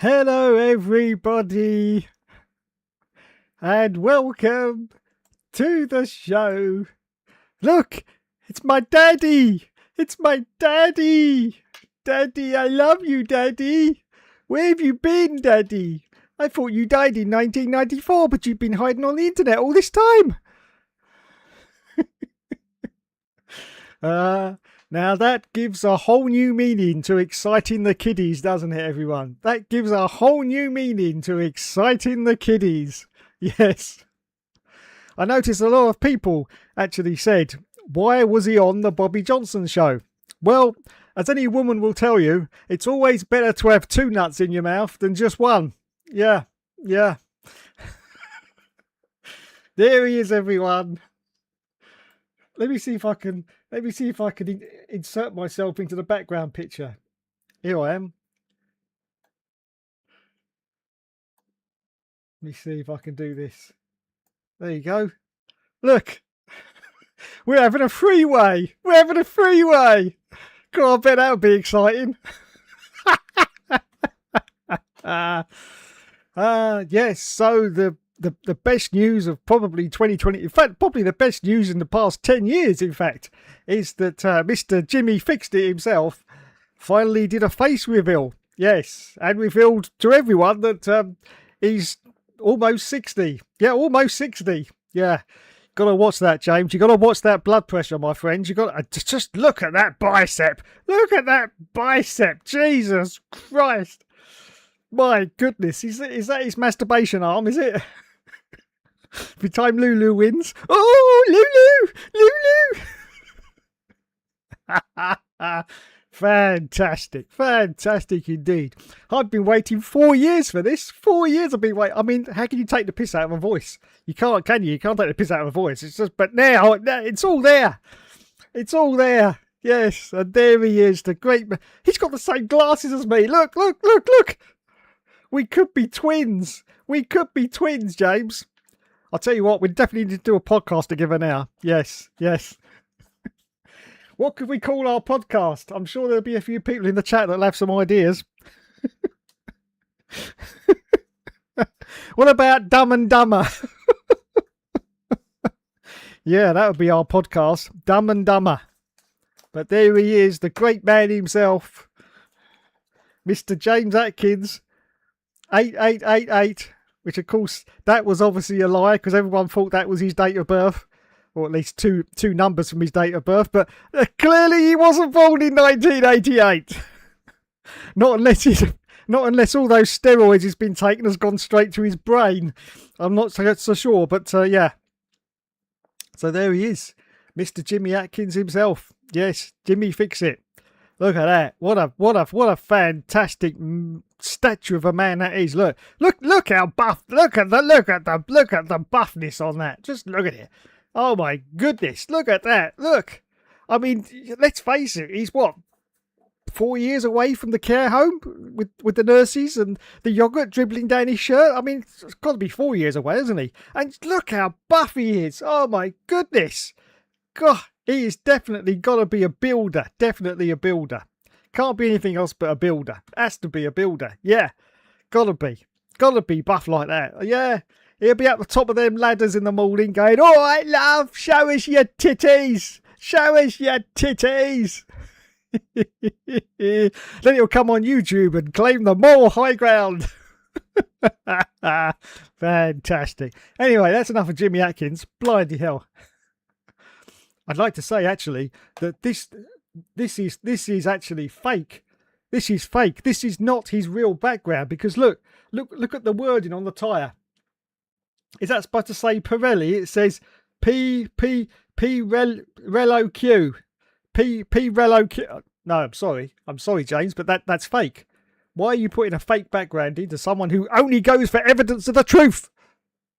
Hello, everybody, and welcome to the show. Look, it's my daddy. It's my daddy. Daddy, I love you, Daddy. Where have you been, Daddy? I thought you died in 1994, but you've been hiding on the internet all this time. Now that gives a whole new meaning to exciting the kiddies, doesn't it, everyone? That gives a whole new meaning to exciting the kiddies. Yes. I noticed a lot of people actually said, why was he on the Bobby Johnson show? Well, as any woman will tell you, it's always better to have two nuts in your mouth than just one. Yeah. There he is, everyone. Let me see if I can insert myself into the background picture. Here I am. Let me see if I can do this. There you go. Look. We're having a freeway. God, I bet that would be exciting. Yes, so the best news of probably 2020, in fact, probably the best news in the past 10 years, in fact, is that Mr. Jimmy Fixed It himself finally did a face reveal. Yes, and revealed to everyone that he's almost 60. Yeah, almost 60. Yeah. Got to watch that, James. You got to watch that blood pressure, my friends. You got to just look at that bicep. Look at that bicep. Jesus Christ. My goodness. Is that his masturbation arm, is it? Every time Lulu wins. Oh, Lulu. Fantastic indeed. I've been waiting 4 years for this. 4 years I've been waiting. I mean, how can you take the piss out of a voice? You can't, can you? You can't take the piss out of a voice. It's just, but now it's all there. It's all there. Yes, and there he is, the great man. He's got the same glasses as me. Look. We could be twins. James. I'll tell you what, we definitely need to do a podcast together now. Yes. What could we call our podcast? I'm sure there'll be a few people in the chat that'll have some ideas. What about Dumb and Dumber? Yeah, that would be our podcast, Dumb and Dumber. But there he is, the great man himself, Mr. James Atkins, 8888, which of course, that was obviously a lie because everyone thought that was his date of birth. Or at least two numbers from his date of birth, but clearly he wasn't born in 1988. Not unless all those steroids he's been taking has gone straight to his brain. I'm not so sure, but yeah. So there he is, Mr. Jimmy Atkins himself. Yes, Jimmy Fix It. Look at that! What a fantastic statue of a man that is. Look how buff. Look at the buffness on that. Just look at it. Oh my goodness, look at that. Look. I mean, let's face it, he's what, 4 years away from the care home with the nurses and the yogurt dribbling down his shirt? I mean, it's got to be 4 years away, isn't he? And look how buff he is. Oh my goodness. God, he is definitely got to be a builder. Definitely a builder. Can't be anything else but a builder. Has to be a builder. Yeah, gotta be buff like that. Yeah. He'll be at the top of them ladders in the morning going, all right, love, show us your titties. Then he'll come on YouTube and claim the moral high ground. Fantastic. Anyway, that's enough of Jimmy Atkins. Bloody hell. I'd like to say, actually, that this is actually fake. This is fake. This is not his real background because look at the wording on the tyre. Is that supposed to say Pirelli? It says P Relo Q. P Relo Q. No, I'm sorry, James, but that's fake. Why are you putting a fake background into someone who only goes for evidence of the truth?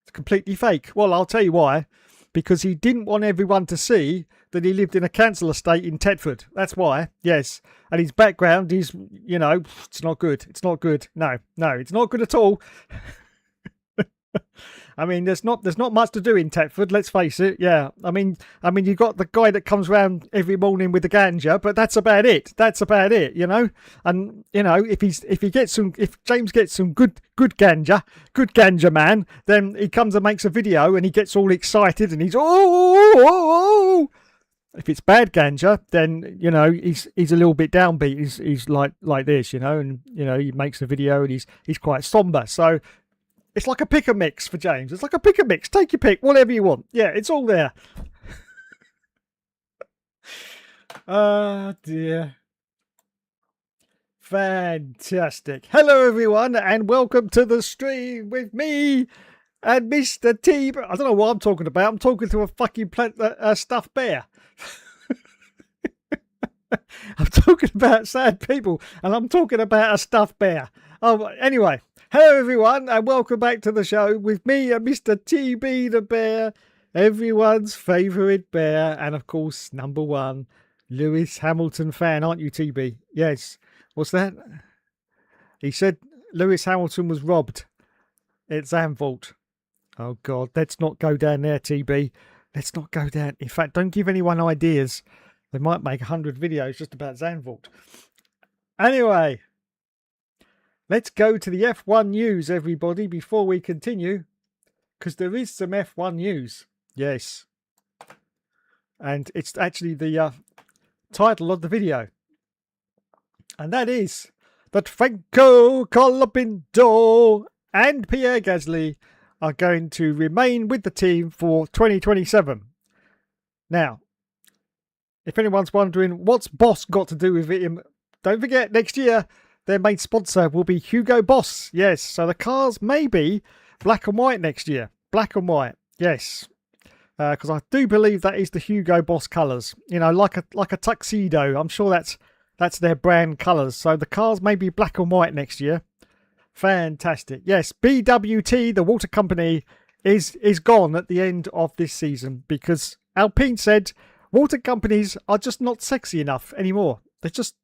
It's completely fake. Well, I'll tell you why. Because he didn't want everyone to see that he lived in a council estate in Thetford. That's why. Yes. And his background is, it's not good. No, it's not good at all. I mean, there's not much to do in Tetford. Let's face it. Yeah, I mean, you got the guy that comes round every morning with the ganja, but that's about it. That's about it, you know. And you know, if James gets some good ganja man, then he comes and makes a video and he gets all excited and he's oh. If it's bad ganja, then you know he's a little bit downbeat. He's like this, you know, and you know he makes a video and he's quite somber. So it's like a pick and mix for James. It's like a pick and mix. Take your pick, whatever you want. Yeah, it's all there. Oh dear. Fantastic. Hello everyone and welcome to the stream with me and Mr. T. I don't know what I'm talking about. I'm talking to a fucking stuffed bear. I'm talking about sad people and I'm talking about a stuffed bear. Oh, anyway, hello everyone and welcome back to the show with me and Mr. TB the Bear, everyone's favourite bear, and of course number one, Lewis Hamilton fan, aren't you, TB? Yes. What's that? He said Lewis Hamilton was robbed at Zandvoort. Oh God, let's not go down there, TB. Let's not go down. In fact, don't give anyone ideas. They might make 100 videos just about Zandvoort. Anyway, let's go to the F1 news, everybody, before we continue. Because there is some F1 news. Yes. And it's actually the title of the video. And that is that Franco Colapinto and Pierre Gasly are going to remain with the team for 2027. Now, if anyone's wondering what's Boss got to do with it, don't forget next year their main sponsor will be Hugo Boss. Yes, so the cars may be black and white next year. Black and white, yes. Because I do believe that is the Hugo Boss colours. You know, like a tuxedo. I'm sure that's their brand colours. So the cars may be black and white next year. Fantastic. Yes, BWT, the water company, is gone at the end of this season because Alpine said water companies are just not sexy enough anymore. They just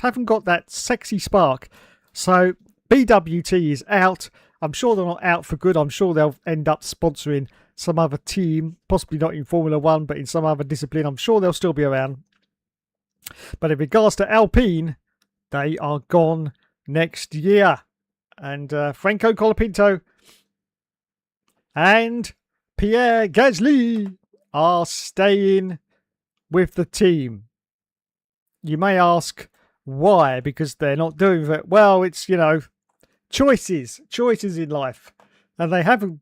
haven't got that sexy spark. So BWT is out. I'm sure they're not out for good. I'm sure they'll end up sponsoring some other team, possibly not in Formula One, but in some other discipline. I'm sure they'll still be around. But in regards to Alpine, they are gone next year. And Franco Colapinto and Pierre Gasly are staying with the team. You may ask why, because they're not doing it. Well, it's, you know, choices in life. And they haven't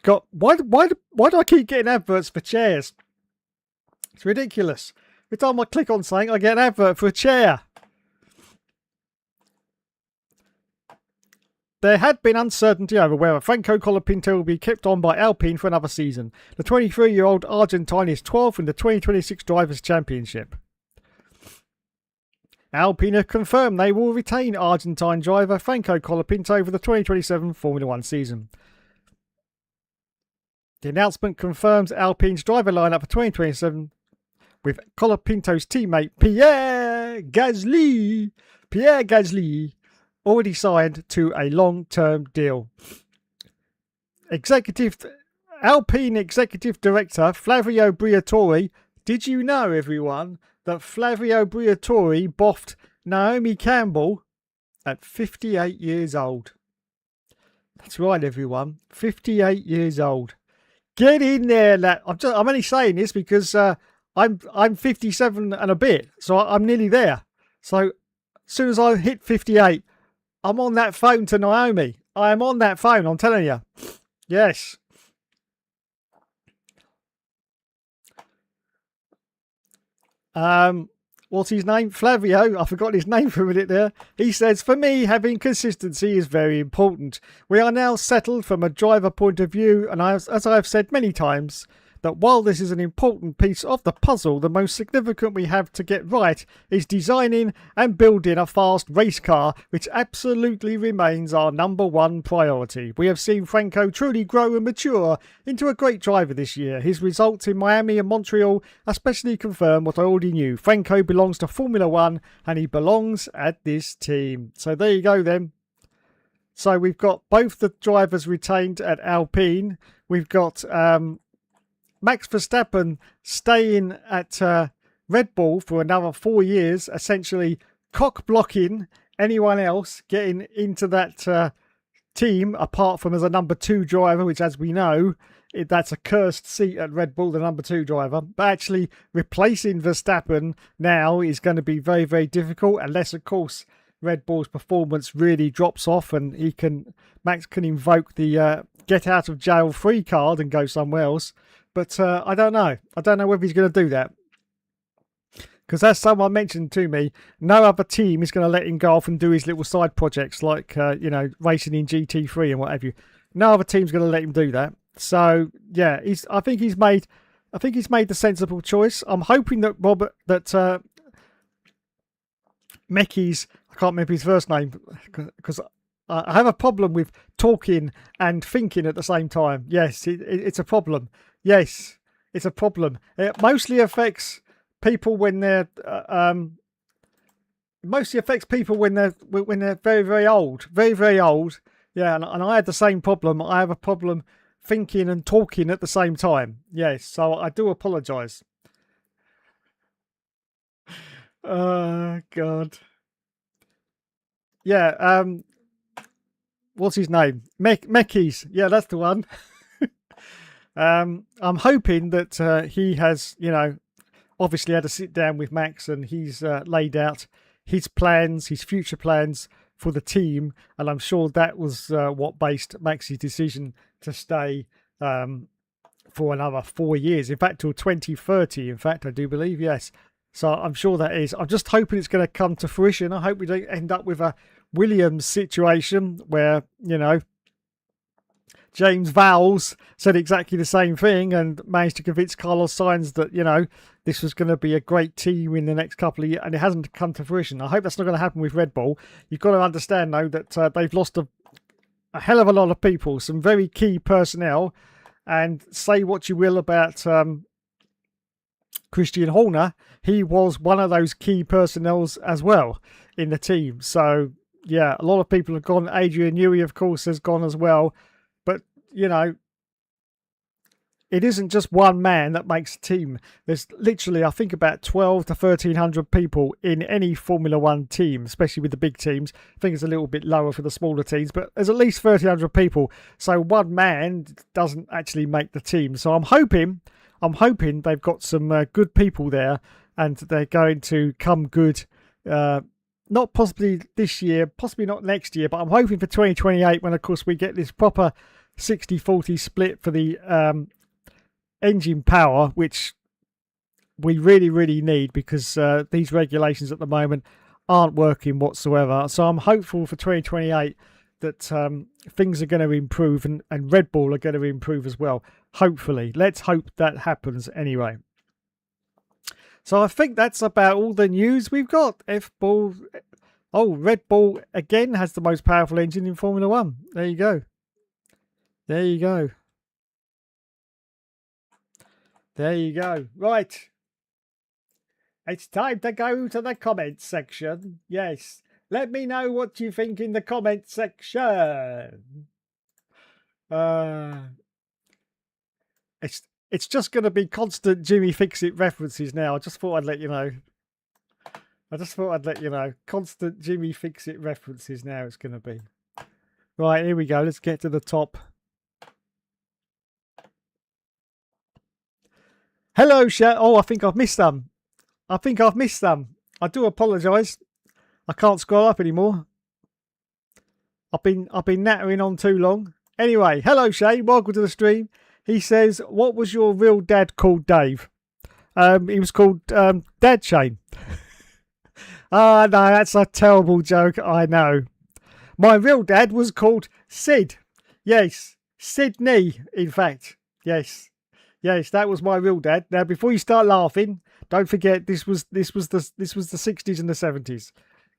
got... Why do I keep getting adverts for chairs? It's ridiculous. Every time I click on something, I get an advert for a chair. There had been uncertainty over whether Franco Colapinto will be kept on by Alpine for another season. The 23-year-old Argentine is 12th in the 2026 Drivers' Championship. Alpine have confirmed they will retain Argentine driver Franco Colapinto for the 2027 Formula One season. The announcement confirms Alpine's driver lineup for 2027 with Colapinto's teammate Pierre Gasly. Already signed to a long-term deal. Alpine Executive Director Flavio Briatore. Did you know, everyone, that Flavio Briatore boffed Naomi Campbell at 58 years old? That's right, everyone. 58 years old. Get in there, lad. I'm only saying this because I'm 57 and a bit, so I'm nearly there. So as soon as I hit 58, I'm on that phone to Naomi. I am on that phone, I'm telling you. Yes. What's his name? Flavio. I forgot his name for a minute there. He says, for me, having consistency is very important. We are now settled from a driver point of view, and as I've said many times, that while this is an important piece of the puzzle, the most significant we have to get right is designing and building a fast race car, which absolutely remains our number one priority. We have seen Franco truly grow and mature into a great driver this year. His results in Miami and Montreal especially confirm what I already knew. Franco belongs to Formula One and he belongs at this team. So there you go then. So we've got both the drivers retained at Alpine. We've got Max Verstappen staying at Red Bull for another 4 years, essentially cock blocking anyone else getting into that team, apart from as a number 2 driver, which, as we know, that's a cursed seat at Red Bull, the number 2 driver. But actually replacing Verstappen now is going to be very, very difficult, unless, of course, Red Bull's performance really drops off and Max can invoke the get out of jail free card and go somewhere else. But I don't know. I don't know whether he's going to do that. Because as someone mentioned to me, no other team is going to let him go off and do his little side projects like, racing in GT3 and what have you. No other team's going to let him do that. So, yeah, I think he's made the sensible choice. I'm hoping that Mecky's, I can't remember his first name because I have a problem with talking and thinking at the same time. Yes, it's a problem. Yes, it's a problem. It mostly affects people when they're very, very old, very, very old. Yeah, and I had the same problem. I have a problem thinking and talking at the same time. Yes, so I do apologise. Oh God. Yeah. What's his name? Mecky's. Yeah, that's the one. I'm hoping that he has, obviously had a sit down with Max and he's laid out his plans, his future plans for the team, and I'm sure that was what based Max's decision to stay for another 4 years. In fact, till 2030. In fact, I do believe, yes. So I'm sure that is. I'm just hoping it's going to come to fruition. I hope we don't end up with a Williams situation where, James Vowles said exactly the same thing and managed to convince Carlos Sainz that, this was going to be a great team in the next couple of years, and it hasn't come to fruition. I hope that's not going to happen with Red Bull. You've got to understand, though, that they've lost a hell of a lot of people, some very key personnel, and say what you will about Christian Horner, he was one of those key personnel as well in the team. So, yeah, a lot of people have gone. Adrian Newey, of course, has gone as well. But, it isn't just one man that makes a team. There's literally, I think, about 12 to 1,300 people in any Formula One team, especially with the big teams. I think it's a little bit lower for the smaller teams, but there's at least 1,300 people. So one man doesn't actually make the team. So I'm hoping they've got some good people there and they're going to come good. Not possibly this year, possibly not next year, but I'm hoping for 2028 when, of course, we get this proper 60-40 split for the engine power, which we really, really need because these regulations at the moment aren't working whatsoever. So I'm hopeful for 2028 that things are going to improve and Red Bull are going to improve as well. Hopefully. Let's hope that happens anyway. So I think that's about all the news we've got. F-Bull. Oh, Red Bull again has the most powerful engine in Formula One. There you go. There you go. There you go. Right. It's time to go to the comments section. Yes. Let me know what you think in the comments section. It's just going to be constant Jimmy Fix-It references now. I just thought I'd let you know. Constant Jimmy Fix-It references now it's going to be. Right, here we go. Let's get to the top. Hello, Sha. Oh, I think I've missed some. I do apologise. I can't scroll up anymore. I've been nattering on too long. Anyway, hello, Shay. Welcome to the stream. He says, what was your real dad called, Dave? He was called Dad Shane. Ah, no, that's a terrible joke. I know. My real dad was called Sid. Yes, Sydney, in fact. Yes, that was my real dad. Now, before you start laughing, don't forget this was the 60s and the 70s.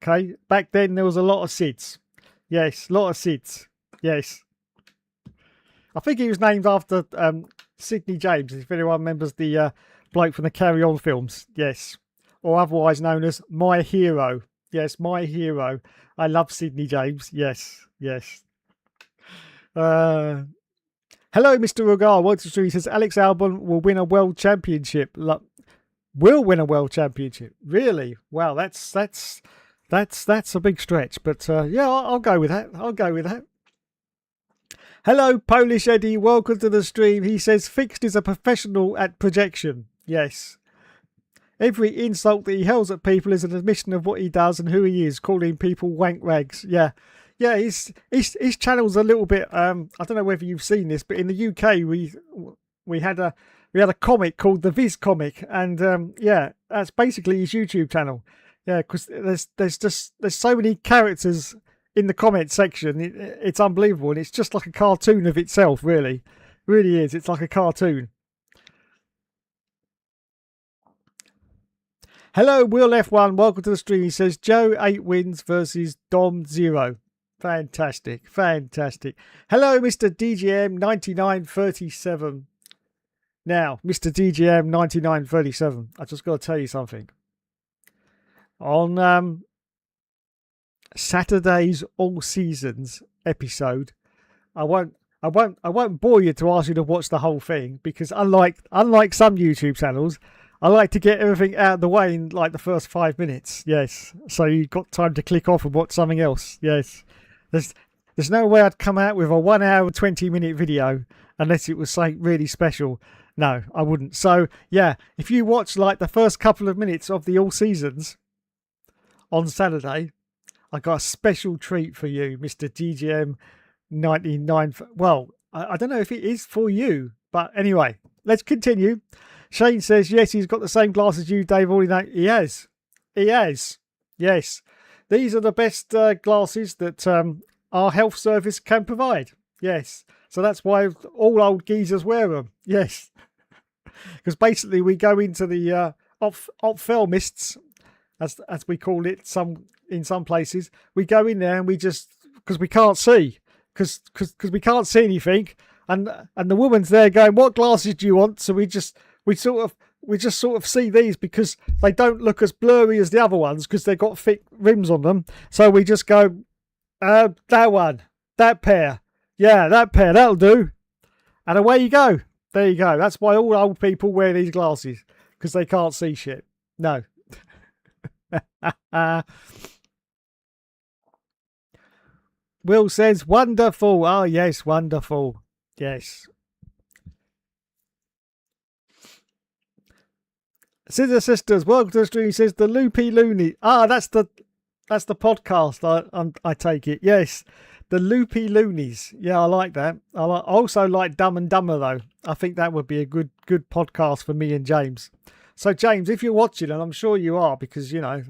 Okay, back then there was a lot of Sids. Yes, a lot of Sids. Yes. I think he was named after Sidney James, if anyone remembers the bloke from the Carry On films. Yes. Or otherwise known as My Hero. Yes, my hero. I love Sydney James. Yes, yes. Hello, Mr. Rugar. What's the story? He says Alex Albon will win a world championship. Will win a world championship. Really? Wow, that's a big stretch. But yeah, I'll go with that. I'll go with that. Hello, Polish Eddie. Welcome to the stream. He says Fixed is a professional at projection. Yes. Every insult that he hurls at people is an admission of what he does and who he is, calling people wank rags. Yeah. Yeah, his channel's a little bit I don't know whether you've seen this, but in the UK we had a comic called the Viz comic, and yeah, that's basically his YouTube channel. Yeah, because there's so many characters in the comment section. It's unbelievable, and it's just like a cartoon of itself, really. Really is. It's like a cartoon. Hello, Will F1. Welcome to the stream. He says Joe 8 wins versus Dom 0. Fantastic. Fantastic. Hello, Mr. DGM 9937. Now, Mr. DGM 9937. I just got to tell you something. On Saturday's All Seasons episode, I won't bore you to ask you to watch the whole thing, because unlike some YouTube channels, I like to get everything out of the way in like the first 5 minutes. Yes. So you've got time to click off and watch something else. Yes. There's no way I'd come out with a 1 hour, 20-minute video unless it was something really special. No, I wouldn't. So yeah, if you watch like the first couple of minutes of the All Seasons on Saturday, I got a special treat for you, Mr. DGM 99. Well, I don't know if it is for you, but anyway, let's continue. Shane says, yes, he's got the same glass as you, Dave. Already know. He has. He has. Yes. These are the best glasses that our health service can provide. Yes. So that's why all old geezers wear them. Yes. Because basically we go into the ophthalmists, as we call it in some places. We go in there and we just, because we can't see, because we can't see anything. And the woman's there going, what glasses do you want? So we just sort of see these because they don't look as blurry as the other ones because they've got thick rims on them. So we just go, that one, that pair. Yeah, that pair, that'll do. And away you go. There you go. That's why all old people wear these glasses, because they can't see shit. No. Will says, wonderful. Oh, yes, wonderful. Yes. Scissor Sisters, welcome to the stream. He says the Loopy Looney. Ah, that's the podcast. I take it. Yes, the Loopy Loonies. Yeah, I like that. I also like Dumb and Dumber though. I think that would be a good podcast for me and James. So James, if you're watching, and I'm sure you are, because you know,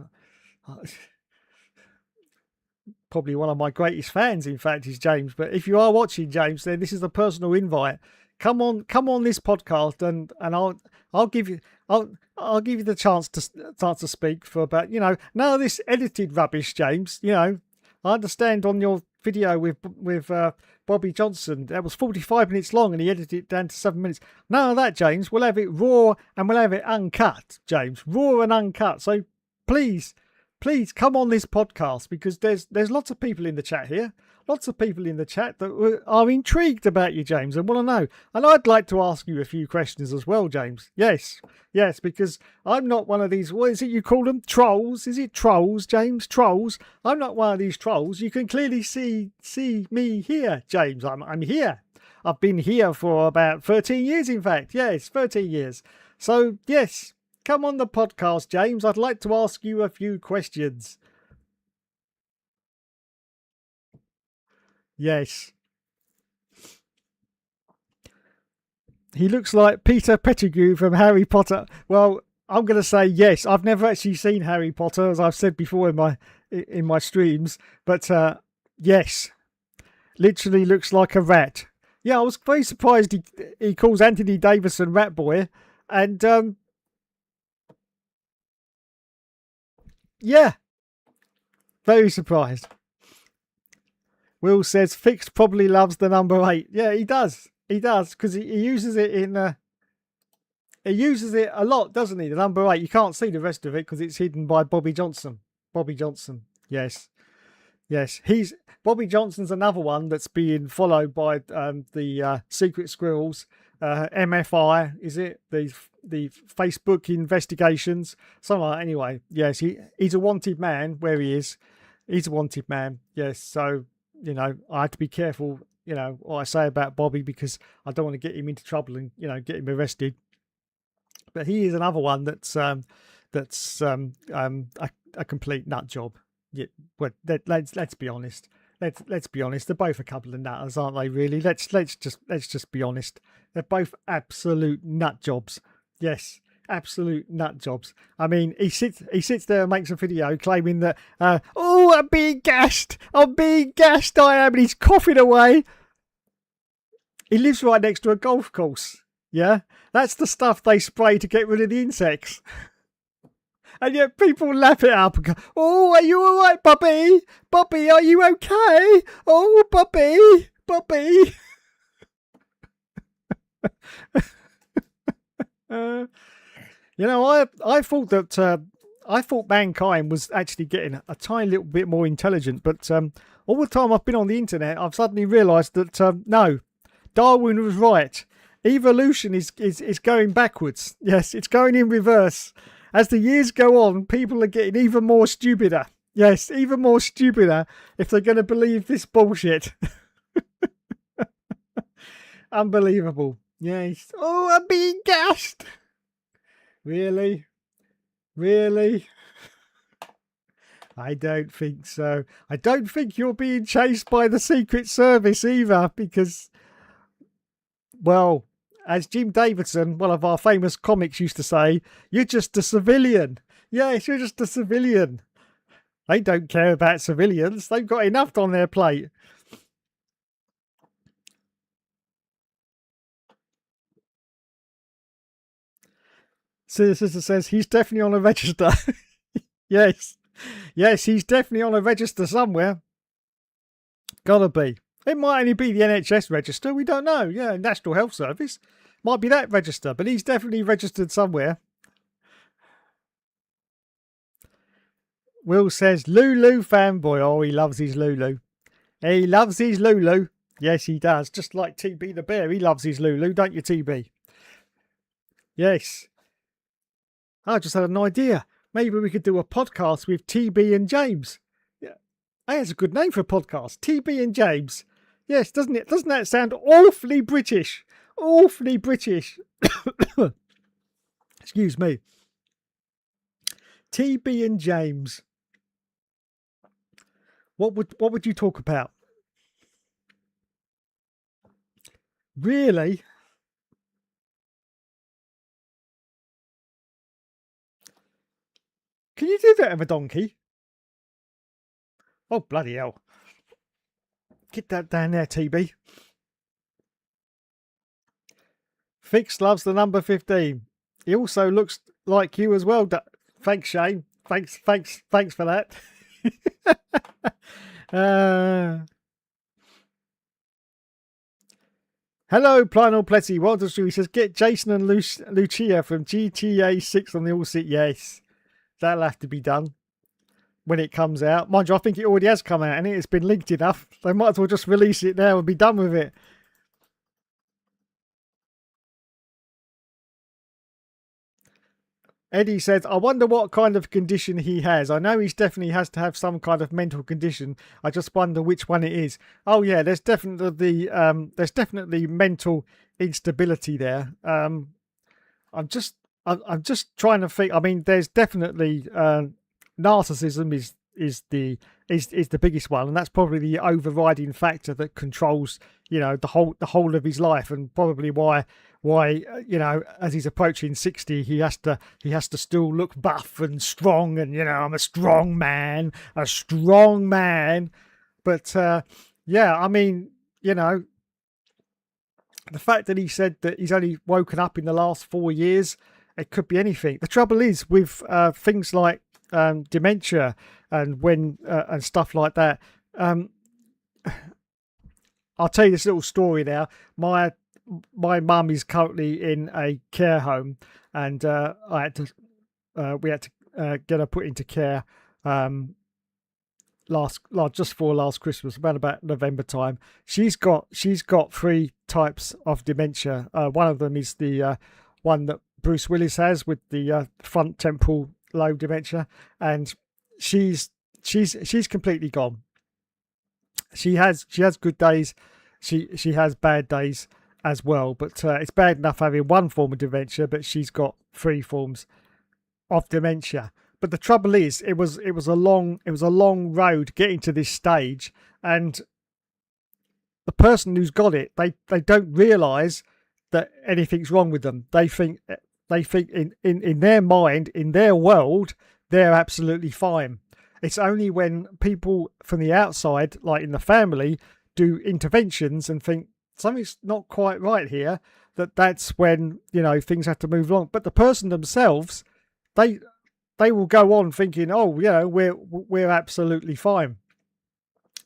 probably one of my greatest fans, in fact, is James. But if you are watching, James, then this is a personal invite. Come on this podcast, and I'll give you the chance to speak for about, you know, none of this edited rubbish, James. You know, I understand on your video with Bobby Johnson, that was 45 minutes long and he edited it down to 7 minutes. None of that, James. We'll have it raw and we'll have it uncut, James. Raw and uncut. So please come on this podcast, because there's lots of people in the chat here. Lots of people in the chat that are intrigued about you, James, and want to know. And I'd like to ask you a few questions as well, James. Yes, because I'm not one of these, what is it you call them? Trolls? Is it trolls, James? Trolls? I'm not one of these trolls. You can clearly see me here, James. I'm here. I've been here for about 13 years, in fact. Yes, 13 years. So, yes, come on the podcast, James. I'd like to ask you a few questions. Yes. He looks like Peter Pettigrew from Harry Potter. Well, I'm going to say yes. I've never actually seen Harry Potter, as I've said before in my streams. But yes, literally looks like a rat. Yeah, I was very surprised he calls Anthony Davison Rat Boy. And yeah, very surprised. Will says Fixed probably loves the number 8. Yeah, he does. He does, because he uses it in. He uses it a lot, doesn't he? The number 8. You can't see the rest of it because it's hidden by Bobby Johnson. Bobby Johnson. Yes. Yes, Bobby Johnson's another one that's being followed by the Secret Squirrels, MFI, is it the Facebook investigations? Something like that. Anyway, yes, he's a wanted man where he is. He's a wanted man. Yes, so I have to be careful. What I say about Bobby because I don't want to get him into trouble and get him arrested. But he is another one that's a complete nut job. Yeah, well, let's be honest. Let's be honest. They're both a couple of nutters, aren't they? Really. Let's just be honest. They're both absolute nut jobs. Yes, absolute nut jobs. I mean, he sits there and makes a video claiming that, oh, I'm being gashed. I am, and he's coughing away. He lives right next to a golf course. Yeah, that's the stuff they spray to get rid of the insects. And yet people lap it up and go, oh, are you all right, Bobby? Bobby, are you okay? Oh, Bobby. I thought that I thought mankind was actually getting a tiny little bit more intelligent, but all the time I've been on the internet, I've suddenly realised that no, Darwin was right. Evolution is going backwards. Yes, it's going in reverse. As the years go on, people are getting even more stupider. Yes, even more stupider if they're going to believe this bullshit. Unbelievable. Yes. Oh, I'm being gassed. Really? I don't think so. I don't think you're being chased by the Secret Service either because, well, as Jim Davidson, one of our famous comics, used to say, you're just a civilian. Yes, you're just a civilian. They don't care about civilians. They've got enough on their plate. So the sister says, he's definitely on a register. Yes, he's definitely on a register somewhere. Gotta be. It might only be the NHS register. We don't know. Yeah, National Health Service. Might be that register, but he's definitely registered somewhere. Will says, Lulu fanboy. Oh, he loves his Lulu. He loves his Lulu. Yes, he does. Just like TB the bear. He loves his Lulu, don't you, TB? Yes. I just had an idea. Maybe we could do a podcast with TB and James. Yeah. Hey, that's a good name for a podcast. TB and James. Yes, doesn't it? Doesn't that sound awfully British? Awfully British. Excuse me. TB and James. What would you talk about? Really? Can you do that with a donkey? Oh, bloody hell. Get that down there, TB. Fix loves the number 15. He also looks like you as well. Thanks, Shane. Thanks for that. Hello, Plano Pletty. Well done, he says, get Jason and Lucia from GTA 6 on the All Seat. Yes, that'll have to be done when it comes out. Mind you, I think it already has come out and it's been linked enough. They might as well just release it now and be done with it. Eddie says, I wonder what kind of condition he has. I know he definitely has to have some kind of mental condition. I just wonder which one it is. Oh yeah, there's definitely mental instability there. I'm just trying to think. I mean, there's definitely narcissism is the biggest one, and that's probably the overriding factor that controls the whole of his life, and probably why as he's approaching 60 he has to still look buff and strong, and I'm a strong man. But yeah, I mean, the fact that he said that he's only woken up in the last 4 years, it could be anything. The trouble is with things like dementia and stuff like that. I'll tell you this little story now. My mum is currently in a care home, and we had to get her put into care just for last Christmas, around about November time. She's got 3 types of dementia. One of them is the one that Bruce Willis has with the front temporal lobe dementia, and she's completely gone. She has good days, she has bad days as well, but it's bad enough having one form of dementia, but she's got 3 forms of dementia. But the trouble is, it was a long road getting to this stage, and the person who's got it, they don't realise that anything's wrong with them. They think in their mind, in their world, they're absolutely fine. It's only when people from the outside, like in the family, do interventions and think something's not quite right here, that's when, things have to move along. But the person themselves, they will go on thinking, we're absolutely fine.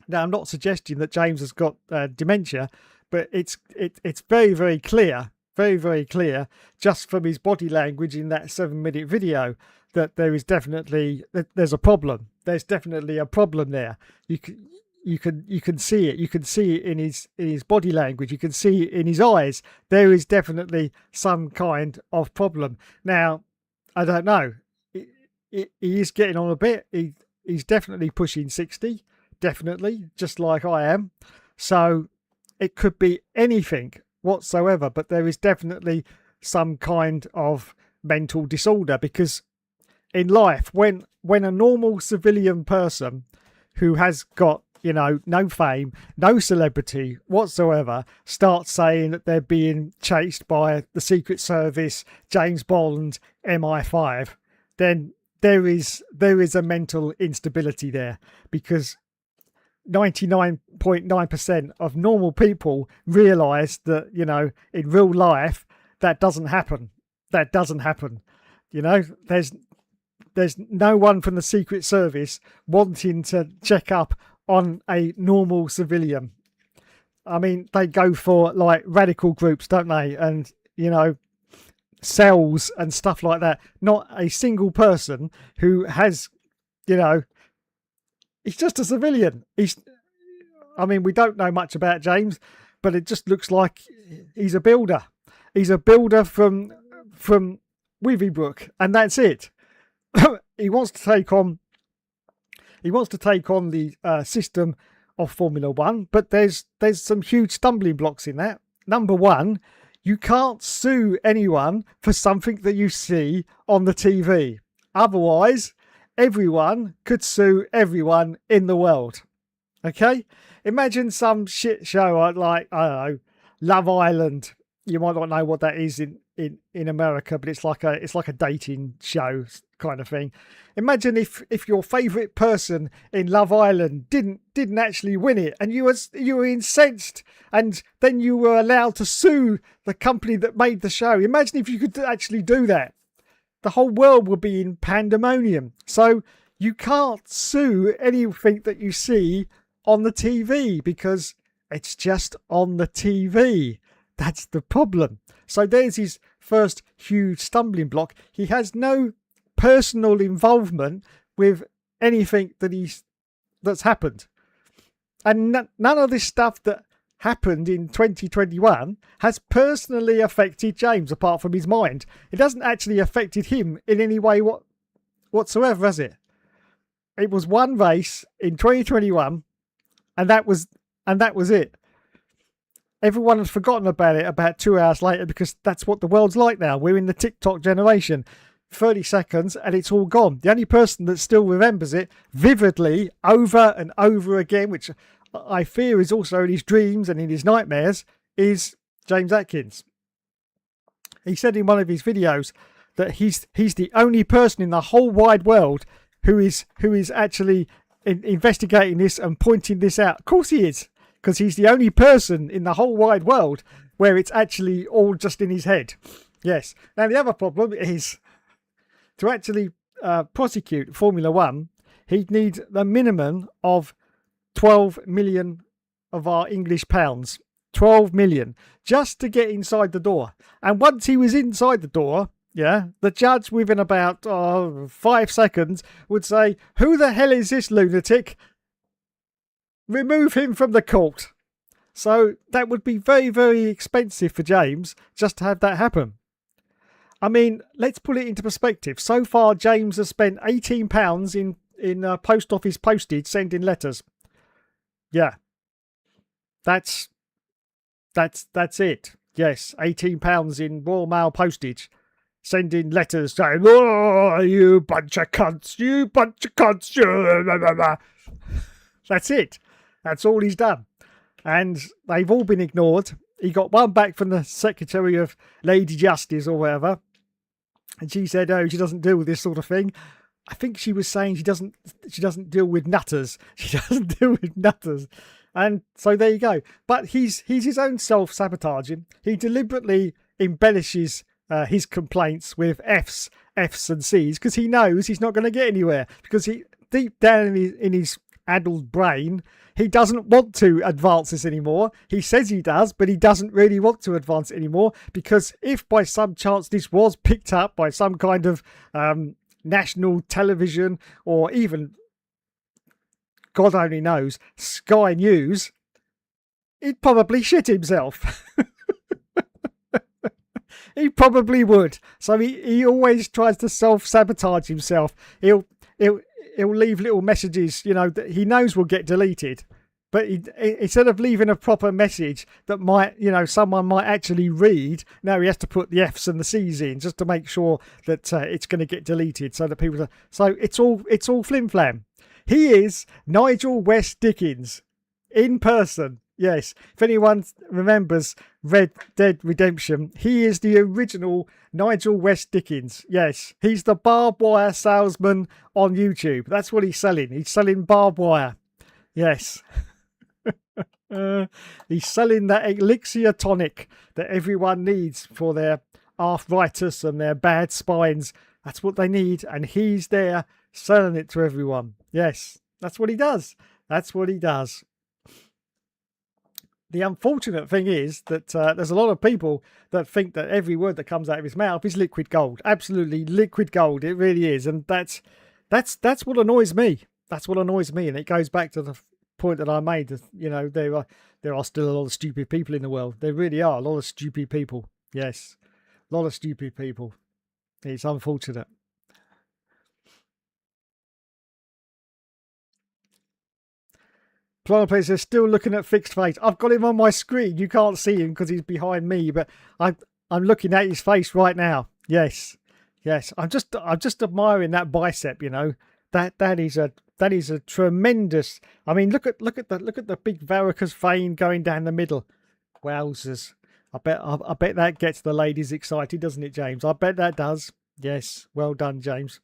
Now, I'm not suggesting that James has got dementia, but it's very, very clear, just from his body language in that 7-minute video, that there's a problem. There's definitely a problem there. You can see it. You can see it in his body language. You can see it in his eyes. There is definitely some kind of problem. Now, I don't know. He is getting on a bit. He's definitely pushing 60. Definitely, just like I am. So it could be anything whatsoever, but there is definitely some kind of mental disorder, because in life, when a normal civilian person who has got, no fame, no celebrity whatsoever, starts saying that they're being chased by the Secret Service, James Bond, MI5, then there is a mental instability there, because 99.9% of normal people realise that, in real life, that doesn't happen. There's no one from the Secret Service wanting to check up on a normal civilian. I mean, they go for like radical groups, don't they? And, cells and stuff like that. Not a single person who has, he's just a civilian. We don't know much about James, but it just looks like he's a builder. He's a builder from Wivybrook, and that's it. He wants to take on the system of Formula One, but there's some huge stumbling blocks in that. Number one, you can't sue anyone for something that you see on the TV. Otherwise, everyone could sue everyone in the world. Okay? Imagine some shit show like, I don't know, Love Island. You might not know what that is in America, but it's like a dating show kind of thing. Imagine if your favourite person in Love Island didn't actually win it, and you were incensed, and then you were allowed to sue the company that made the show. Imagine if you could actually do that. The whole world would be in pandemonium. So you can't sue anything that you see on the TV, because it's just on the TV. That's the problem. So there's his first huge stumbling block. He has no personal involvement with anything that's happened. And none of this stuff that happened in 2021 has personally affected James, apart from his mind. It hasn't actually affected him in any way whatsoever, has it? It was one race in 2021, and that was it. Everyone has forgotten about it about 2 hours later, because that's what the world's like now. We're in the TikTok generation. 30 seconds and it's all gone. The only person that still remembers it vividly over and over again, which I fear is also in his dreams and in his nightmares, is James Atkins. He said in one of his videos that he's the only person in the whole wide world who is actually investigating this and pointing this out. Of course he is, because he's the only person in the whole wide world where it's actually all just in his head. Yes. Now the other problem is, to actually prosecute Formula One, he'd need the minimum of 12 million of our English pounds. 12 million just to get inside the door. And once he was inside the door, yeah, the judge within about 5 seconds would say, "Who the hell is this lunatic? Remove him from the court." So that would be very, very expensive for James just to have that happen. I mean, let's put it into perspective. So far, James has spent £18 in post office postage sending letters. Yeah, that's it. Yes, £18 in Royal Mail postage, sending letters saying, "Oh, you bunch of cunts, you bunch of cunts." That's it. That's all he's done. And they've all been ignored. He got one back from the Secretary of Lady Justice or whatever. And she said, "Oh, she doesn't deal with this sort of thing." I think she was saying she doesn't deal with nutters. She doesn't deal with nutters. And so there you go. But he's his own self-sabotaging. He deliberately embellishes his complaints with F's and C's because he knows he's not going to get anywhere. Because he deep down in his addled brain, he doesn't want to advance this anymore. He says he does, but he doesn't really want to advance it anymore, because if by some chance this was picked up by some kind of national television, or even, God only knows, Sky News, he'd probably shit himself. He probably would. So he always tries to self-sabotage himself. He'll leave little messages, that he knows will get deleted. But instead of leaving a proper message that might, someone might actually read, now he has to put the F's and the C's in just to make sure that it's going to get deleted, so that people. So it's all flim flam. He is Nigel West Dickens in person. Yes, if anyone remembers Red Dead Redemption, he is the original Nigel West Dickens. Yes, he's the barbed wire salesman on YouTube. That's what he's selling. He's selling barbed wire. Yes. He's selling that elixir tonic that everyone needs for their arthritis and their bad spines. That's what they need, and he's there selling it to everyone. Yes, that's what he does. That's what he does. The unfortunate thing is that there's a lot of people that think that every word that comes out of his mouth is liquid gold. Absolutely liquid gold. It really is. And that's what annoys me. That's what annoys me. And it goes back to the point that I made. That, there are still a lot of stupid people in the world. There really are a lot of stupid people. Yes, a lot of stupid people. It's unfortunate. Planet says, still looking at Fixed Face. I've got him on my screen. You can't see him because he's behind me, but I'm looking at his face right now. Yes. I'm just admiring that bicep. That is a tremendous. I mean, look at the big varicose vein going down the middle. Wowzers! I bet that gets the ladies excited, doesn't it, James? I bet that does. Yes, well done, James.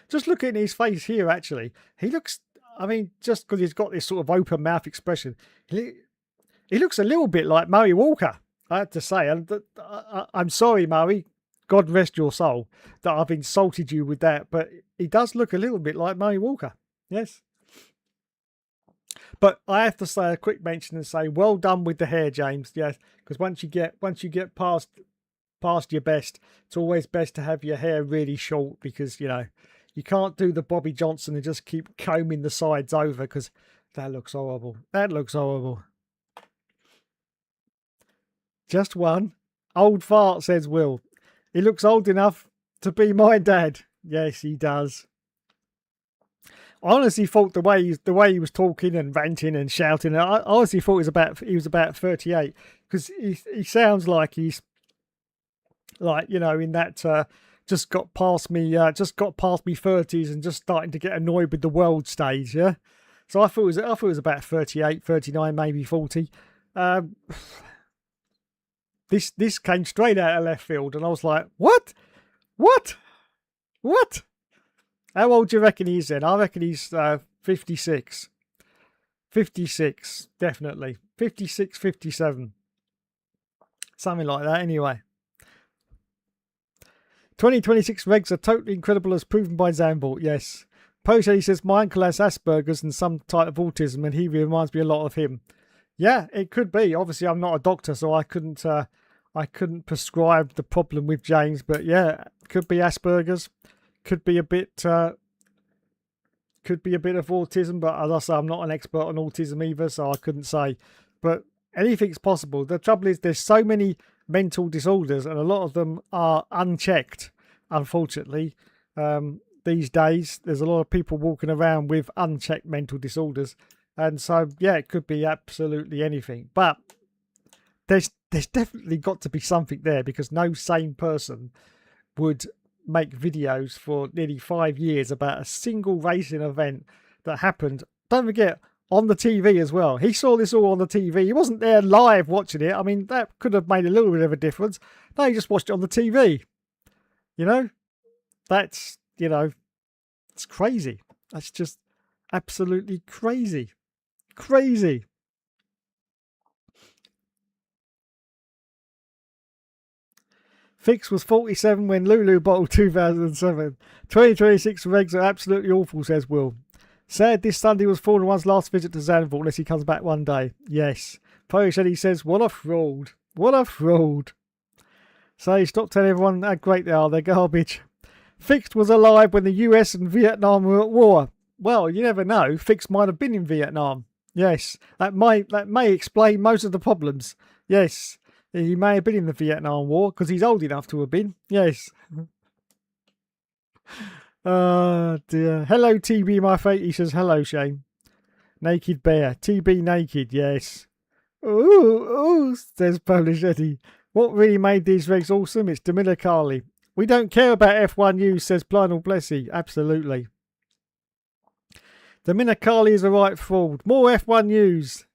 Just look at his face here. Actually, he looks. I mean, just because he's got this sort of open mouth expression, he looks a little bit like Murray Walker. I have to say, I'm sorry, Murray. God rest your soul that I've insulted you with that, but he does look a little bit like Murray Walker. Yes. But I have to say a quick mention and say, well done with the hair, James. Yes, because once you get past your best, it's always best to have your hair really short, because you can't do the Bobby Johnson and just keep combing the sides over, because that looks horrible. That looks horrible. Just one. Old fart, says Will. He looks old enough to be my dad. Yes, he does. I honestly thought the way he was talking and ranting and shouting, I honestly thought he was about 38, because he sounds like he's like, in that just got past me 30s and just starting to get annoyed with the world stage. Yeah, so I thought it was about 38, 39, maybe 40. This came straight out of left field, and I was like, what? How old do you reckon he is then? I reckon he's 56. 56, definitely. 56, 57. Something like that, anyway. 2026 regs are totally incredible, as proven by Zambort. Yes. Posey says, my uncle has Asperger's and some type of autism, and he reminds me a lot of him. Yeah, it could be. Obviously, I'm not a doctor, so I couldn't prescribe the problem with James. But yeah, Could be Asperger's. Could be a bit. Could be a bit of autism, but as I say, I'm not an expert on autism either, so I couldn't say. But anything's possible. The trouble is, there's so many mental disorders, and a lot of them are unchecked. Unfortunately, these days there's a lot of people walking around with unchecked mental disorders, and so yeah, it could be absolutely anything. But there's definitely got to be something there, because no sane person would make videos for nearly 5 years about a single racing event that happened. Don't forget, on the TV as well. He saw this all on the TV. He wasn't there live watching it. I mean, that could have made a little bit of a difference. No, he just watched it on the TV. You know, that's, you know, it's crazy. That's just absolutely crazy. Crazy. Fix was 47 when Lulu bottled 2007. 2026 regs are absolutely awful, says Will. Said this Sunday was Formula One's last visit to Zandvoort unless he comes back one day. Yes. Polish Eddie says, what a fraud. What a fraud. So he stopped telling everyone how great they are. They're garbage. Fixed was alive when the US and Vietnam were at war. Well, you never know. Fixed might have been in Vietnam. Yes. That may explain most of the problems. Yes. He may have been in the Vietnam War because he's old enough to have been. Yes. Oh dear. Hello TB my fate. He says hello Shane. Naked bear. TB naked. Yes. Ooh, says Polish Eddie. What really made these regs awesome? It's Damila Carley. We don't care about F1 news, says Blindal Blessy. Absolutely. Damila Carley is a right fraud. More F1 news.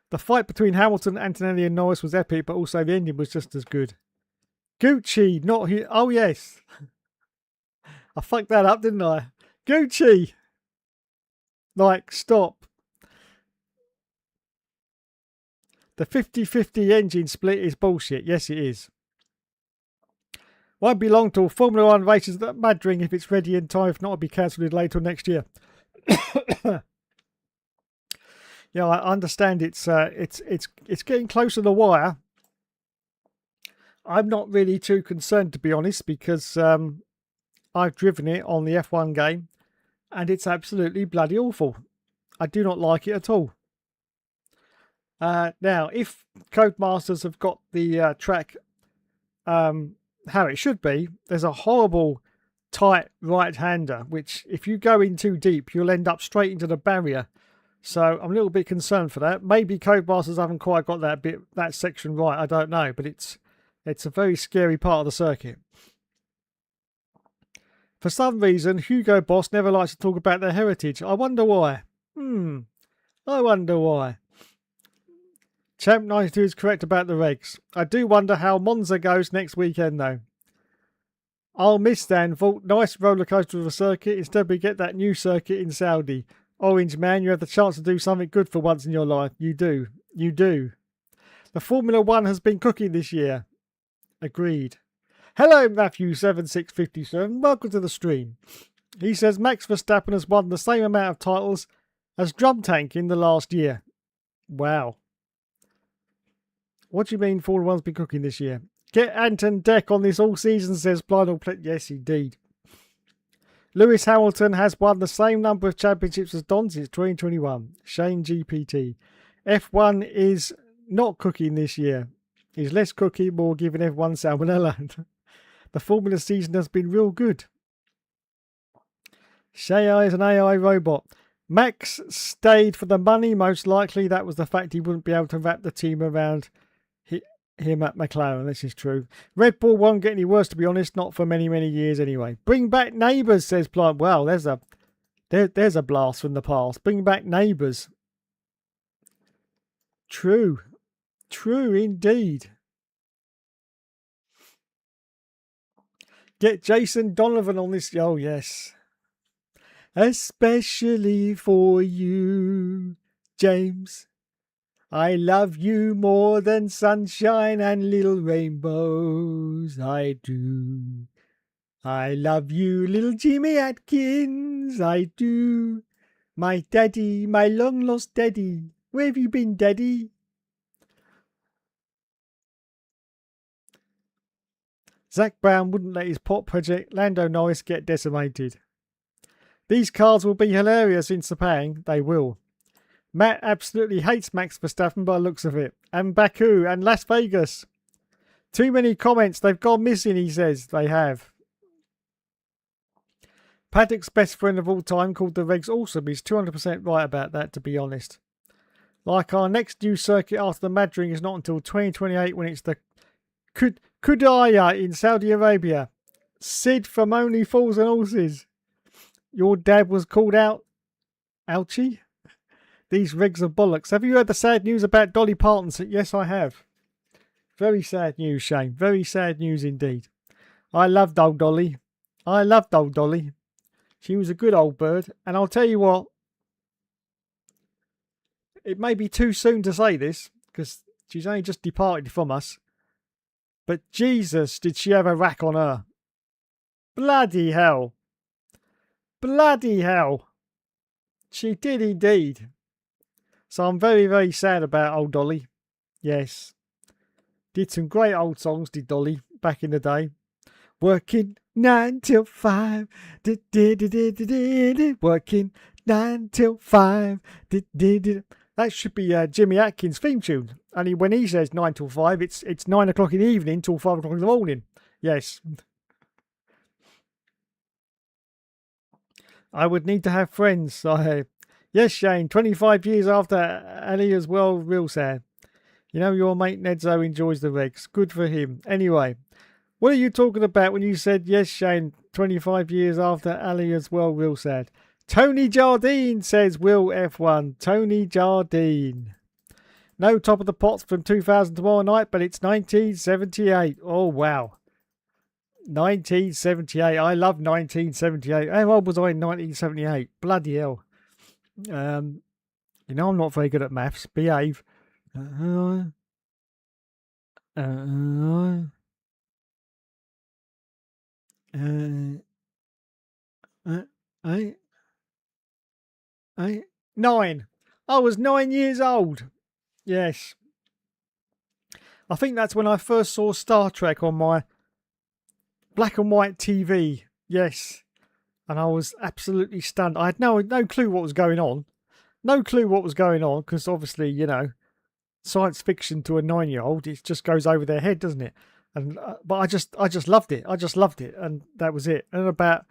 The fight between Hamilton, Antonelli and Norris was epic, but also the ending was just as good. Gucci, not here. Oh, yes. I fucked that up, didn't I? Gucci. Like, stop. The 50-50 engine split is bullshit. Yes, it is. Won't be long till Formula 1 races at Madrid if it's ready in time. If not, it'll be cancelled later next year. Yeah, I understand it's getting close to the wire. I'm not really too concerned, to be honest, because I've driven it on the F1 game and it's absolutely bloody awful. I do not like it at all. Now, if Codemasters have got the track how it should be, there's a horrible tight right-hander, which if you go in too deep, you'll end up straight into the barrier. So I'm a little bit concerned for that. Maybe Codemasters haven't quite got that section right. I don't know, but it's a very scary part of the circuit. For some reason, Hugo Boss never likes to talk about their heritage. I wonder why. I wonder why. Champ 92 is correct about the regs. I do wonder how Monza goes next weekend, though. I'll miss Zandvoort. Nice roller coaster of a circuit. Instead, we get that new circuit in Saudi. Orange man, you have the chance to do something good for once in your life. You do. You do. The Formula 1 has been cooking this year. Agreed. Hello, Matthew7657. Welcome to the stream. He says Max Verstappen has won the same amount of titles as Drum Tank in the last year. Wow. What do you mean Formula 1's been cooking this year? Get Anton Deck on this all season, says Blindal. Yes, indeed. Lewis Hamilton has won the same number of championships as Don since 2021. Shane GPT. F1 is not cooking this year. Is less cooking, more giving everyone salmonella. The Formula season has been real good. Shay is an AI robot. Max stayed for the money. Most likely that was the fact he wouldn't be able to wrap the team around him at McLaren. This is true. Red Bull won't get any worse, to be honest. Not for many, many years anyway. Bring back Neighbours, says Plant. Well, there's a blast from the past. Bring back Neighbours. True. True indeed. Get Jason Donovan on this. Oh, yes. Especially for you, James. I love you more than sunshine and little rainbows. I do. I love you, little Jimmy Atkins. I do. My daddy, my long lost daddy. Where have you been, daddy? Zach Brown wouldn't let his pop project Lando Norris get decimated. These cars will be hilarious in Sepang. They will. Matt absolutely hates Max Verstappen by the looks of it. And Baku and Las Vegas. Too many comments. They've gone missing, he says. They have. Paddock's best friend of all time called the regs awesome. He's 200% right about that, to be honest. Like our next new circuit after the Madring is not until 2028 when it's the Qudaiya in Saudi Arabia. Sid from Only Fools and Horses. Your dad was called out. Ouchie. These rigs are bollocks. Have you heard the sad news about Dolly Parton? Yes, I have. Very sad news, Shane. Very sad news indeed. I loved old Dolly. I loved old Dolly. She was a good old bird. And I'll tell you what. It may be too soon to say this, because she's only just departed from us. But Jesus, did she have a rack on her. Bloody hell. Bloody hell. She did indeed. So I'm very, very sad about old Dolly. Yes. Did some great old songs, did Dolly, back in the day. Working 9 till 5. Working 9 till 5. That should be Jimmy Atkins' theme tune. Only when he says 9 till 5, it's 9 o'clock in the evening till 5 o'clock in the morning. Yes. I would need to have friends. Yes, Shane, 25 years after Ali as well, real sad. You know, your mate Nedzo enjoys the regs. Good for him. Anyway, what are you talking about when you said, yes, Shane, 25 years after Ali as well, real sad? Tony Jardine says, Will F1. Tony Jardine. No top of the pots from 2000 tomorrow night, but it's 1978. Oh, wow. 1978. I love 1978. How old was I in 1978? Bloody hell. You know, I'm not very good at maths. Behave. Nine. I was 9 years old. Yes. I think that's when I first saw Star Trek on my black and white TV. Yes. And I was absolutely stunned. I had no clue what was going on. No clue what was going on, because obviously, you know, science fiction to a 9-year-old, it just goes over their head, doesn't it? And but I just loved it. I just loved it, and that was it. And I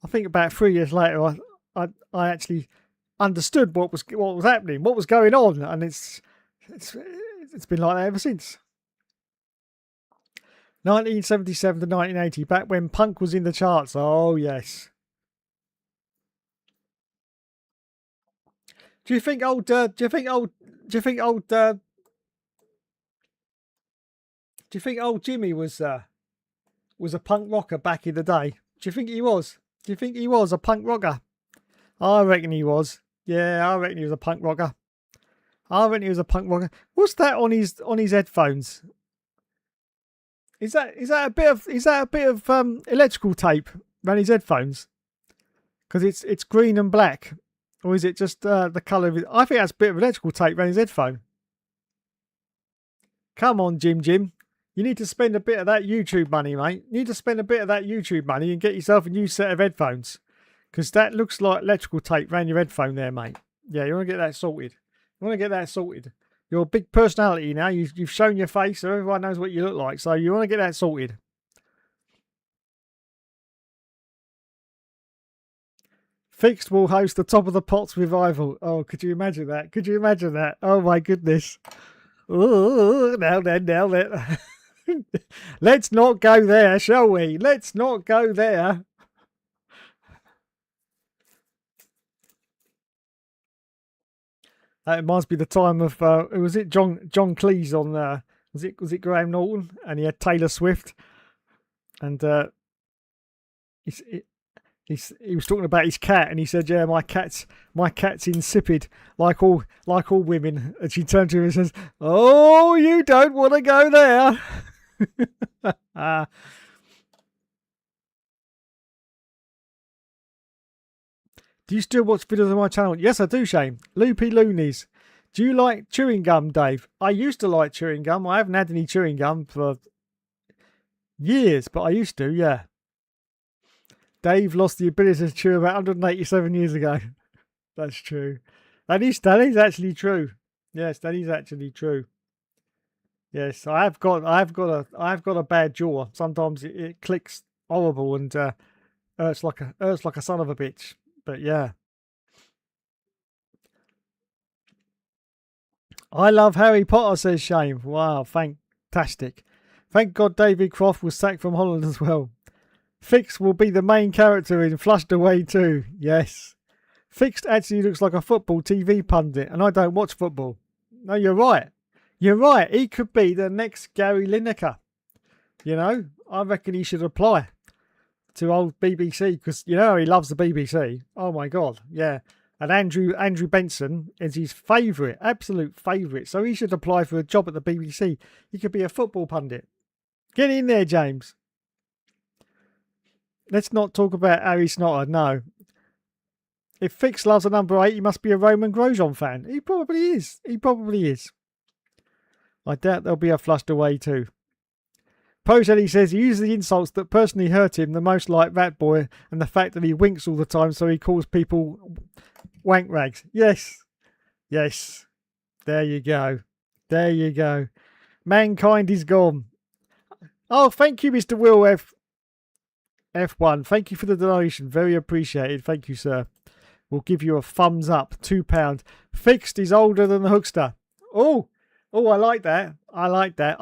think about 3 years later, I actually understood what was happening, what was going on, and it's been like that ever since. 1977 to 1980, back when punk was in the charts. Oh yes. Do you think old Jimmy was a punk rocker back in the day? Do you think he was? Do you think he was a punk rocker? I reckon he was. Yeah, I reckon he was a punk rocker. What's that on his headphones? Is that a bit of electrical tape around his headphones? Because it's green and black. Or is it just the colour of it? I think that's a bit of electrical tape around his headphone. Come on, Jim. You need to spend a bit of that YouTube money, mate. You need to spend a bit of that YouTube money and get yourself a new set of headphones. Because that looks like electrical tape around your headphone there, mate. Yeah, you want to get that sorted. You're a big personality now. You've shown your face, so everyone knows what you look like. So you want to get that sorted. Fixed will host the Top of the Pots revival. Oh, could you imagine that? Oh my goodness. Ooh, now then. Let's not go there, shall we? Let's not go there. That reminds me of the time of was it John Cleese on was it Graham Norton, and he had Taylor Swift, and he was talking about his cat, and he said, "Yeah, my cat's insipid, like all women." And she turned to him and says, "Oh, you don't want to go there." Do you still watch videos on my channel? Yes, I do, Shane. Loopy Loonies. Do you like chewing gum, Dave? I used to like chewing gum. I haven't had any chewing gum for Years, but I used to, yeah. Dave lost the ability to chew about 187 years ago. That's true. That is actually true. Yes, that is actually true. Yes, I've got a bad jaw. Sometimes it clicks horrible and hurts like a son of a bitch. But yeah, I love Harry Potter, says Shane. Wow, fantastic. Thank God David Croft was sacked from Holland as well. Fix will be the main character in Flushed Away too. Yes. Fixed actually looks like a football TV pundit, and I don't watch football. No, you're right. You're right. He could be the next Gary Lineker. You know, I reckon he should apply to old BBC because you know he loves the BBC. Oh my God, yeah. And Andrew Benson is his favourite, absolute favourite. So he should apply for a job at the BBC. He could be a football pundit. Get in there, James. Let's not talk about Harry Snotter. No. If Fix loves a number 8, he must be a Roman Grosjean fan. He probably is. He probably is. I doubt there'll be a Flushed Away too. Poselli says he uses the insults that personally hurt him the most, like Rat Boy and the fact that he winks all the time, so he calls people wank rags. Yes. Yes. There you go. There you go. Mankind is gone. Oh, thank you, Mr. Will F1. Thank you for the donation. Very appreciated. Thank you, sir. We'll give you a thumbs up. £2. Fixed is older than the Hookster. Oh, I like that. I like that.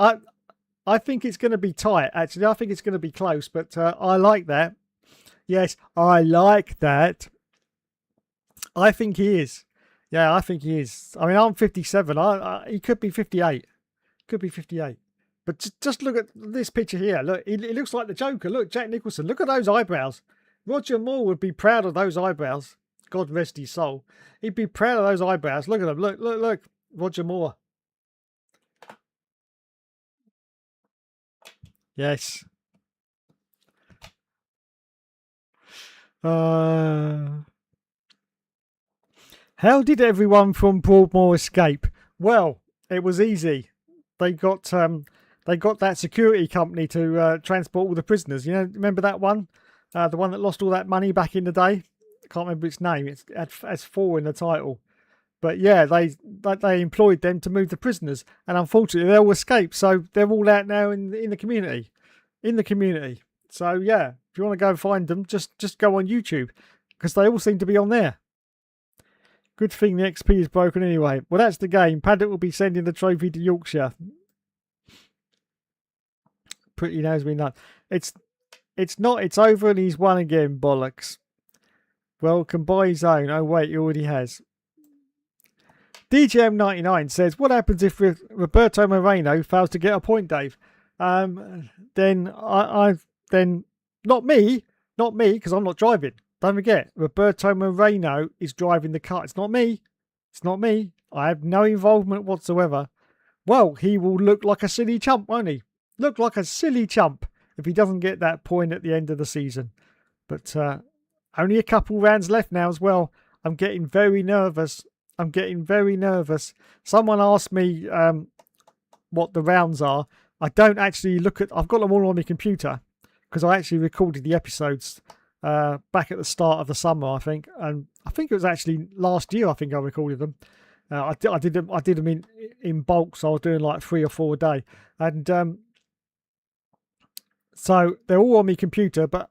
I think it's going to be tight, actually. I think it's going to be close, but I like that. Yes, I like that. I think he is. Yeah, I think he is. I mean, I'm 57. He could be 58. Could be 58. But just look at this picture here. Look, he looks like the Joker. Look, Jack Nicholson. Look at those eyebrows. Roger Moore would be proud of those eyebrows. God rest his soul. He'd be proud of those eyebrows. Look at them. Look. Roger Moore. Yes. How did everyone from Broadmoor escape? Well, it was easy. They got that security company to transport all the prisoners. You know, remember that one? The one that lost all that money back in the day? I can't remember its name. It has 4 in the title. But yeah, they employed them to move the prisoners, and unfortunately, they all escaped. So they're all out now in the community. In the community. So yeah, if you want to go and find them, just go on YouTube because they all seem to be on there. Good thing the XP is broken anyway. Well, that's the game. Paddock will be sending the trophy to Yorkshire. Pretty knows me not. It's not. It's over and he's won again. Bollocks. Well, can buy his own. Oh wait, he already has. DJM99 says, what happens if Roberto Moreno fails to get a point, Dave? Then not me, because I'm not driving. Don't forget, Roberto Moreno is driving the car. It's not me. I have no involvement whatsoever. Well, he will look like a silly chump, won't he? Look like a silly chump if he doesn't get that point at the end of the season. But only a couple rounds left now as well. I'm getting very nervous. Someone asked me what the rounds are. I don't actually look at... I've got them all on my computer because I actually recorded the episodes back at the start of the summer, I think. And I think it was actually last year I think I recorded them. I did them in bulk, so I was doing like 3 or 4 a day. And so they're all on my computer, but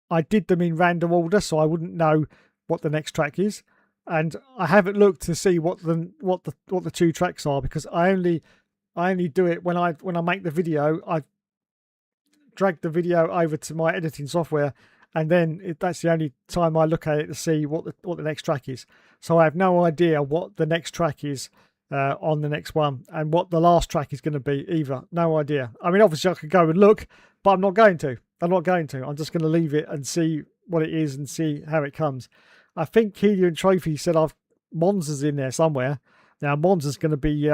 I did them in random order so I wouldn't know what the next track is. And I haven't looked to see what the 2 tracks are because I only do it when I make the video. I drag the video over to my editing software, and then that's the only time I look at it to see what the next track is. So I have no idea what the next track is on the next one, and what the last track is going to be either. No idea. I mean, obviously I could go and look, but I'm not going to. I'm just going to leave it and see what it is and see how it comes. I think Keeler and Trophy said Monza's in there somewhere. Now, Monza's going to be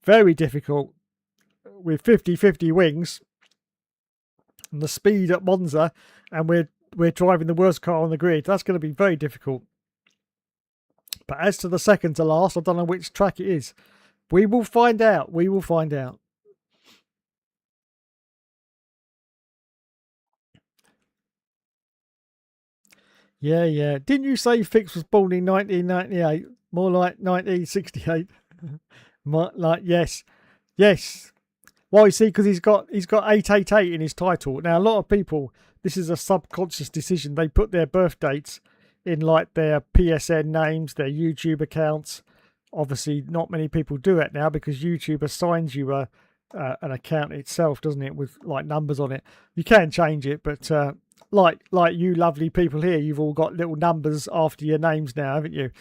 very difficult with 50-50 wings and the speed at Monza, and we're driving the worst car on the grid. That's going to be very difficult. But as to the second to last, I don't know which track it is. We will find out. Yeah, yeah. Didn't you say Fix was born in 1998? More like 1968. Like, yes. Yes. Well, you see, because he's got 888 in his title. Now, a lot of people, this is a subconscious decision. They put their birth dates in like their PSN names, their YouTube accounts. Obviously, not many people do it now because YouTube assigns you an account itself, doesn't it, with like numbers on it. You can change it, but like you lovely people here, you've all got little numbers after your names now, haven't you?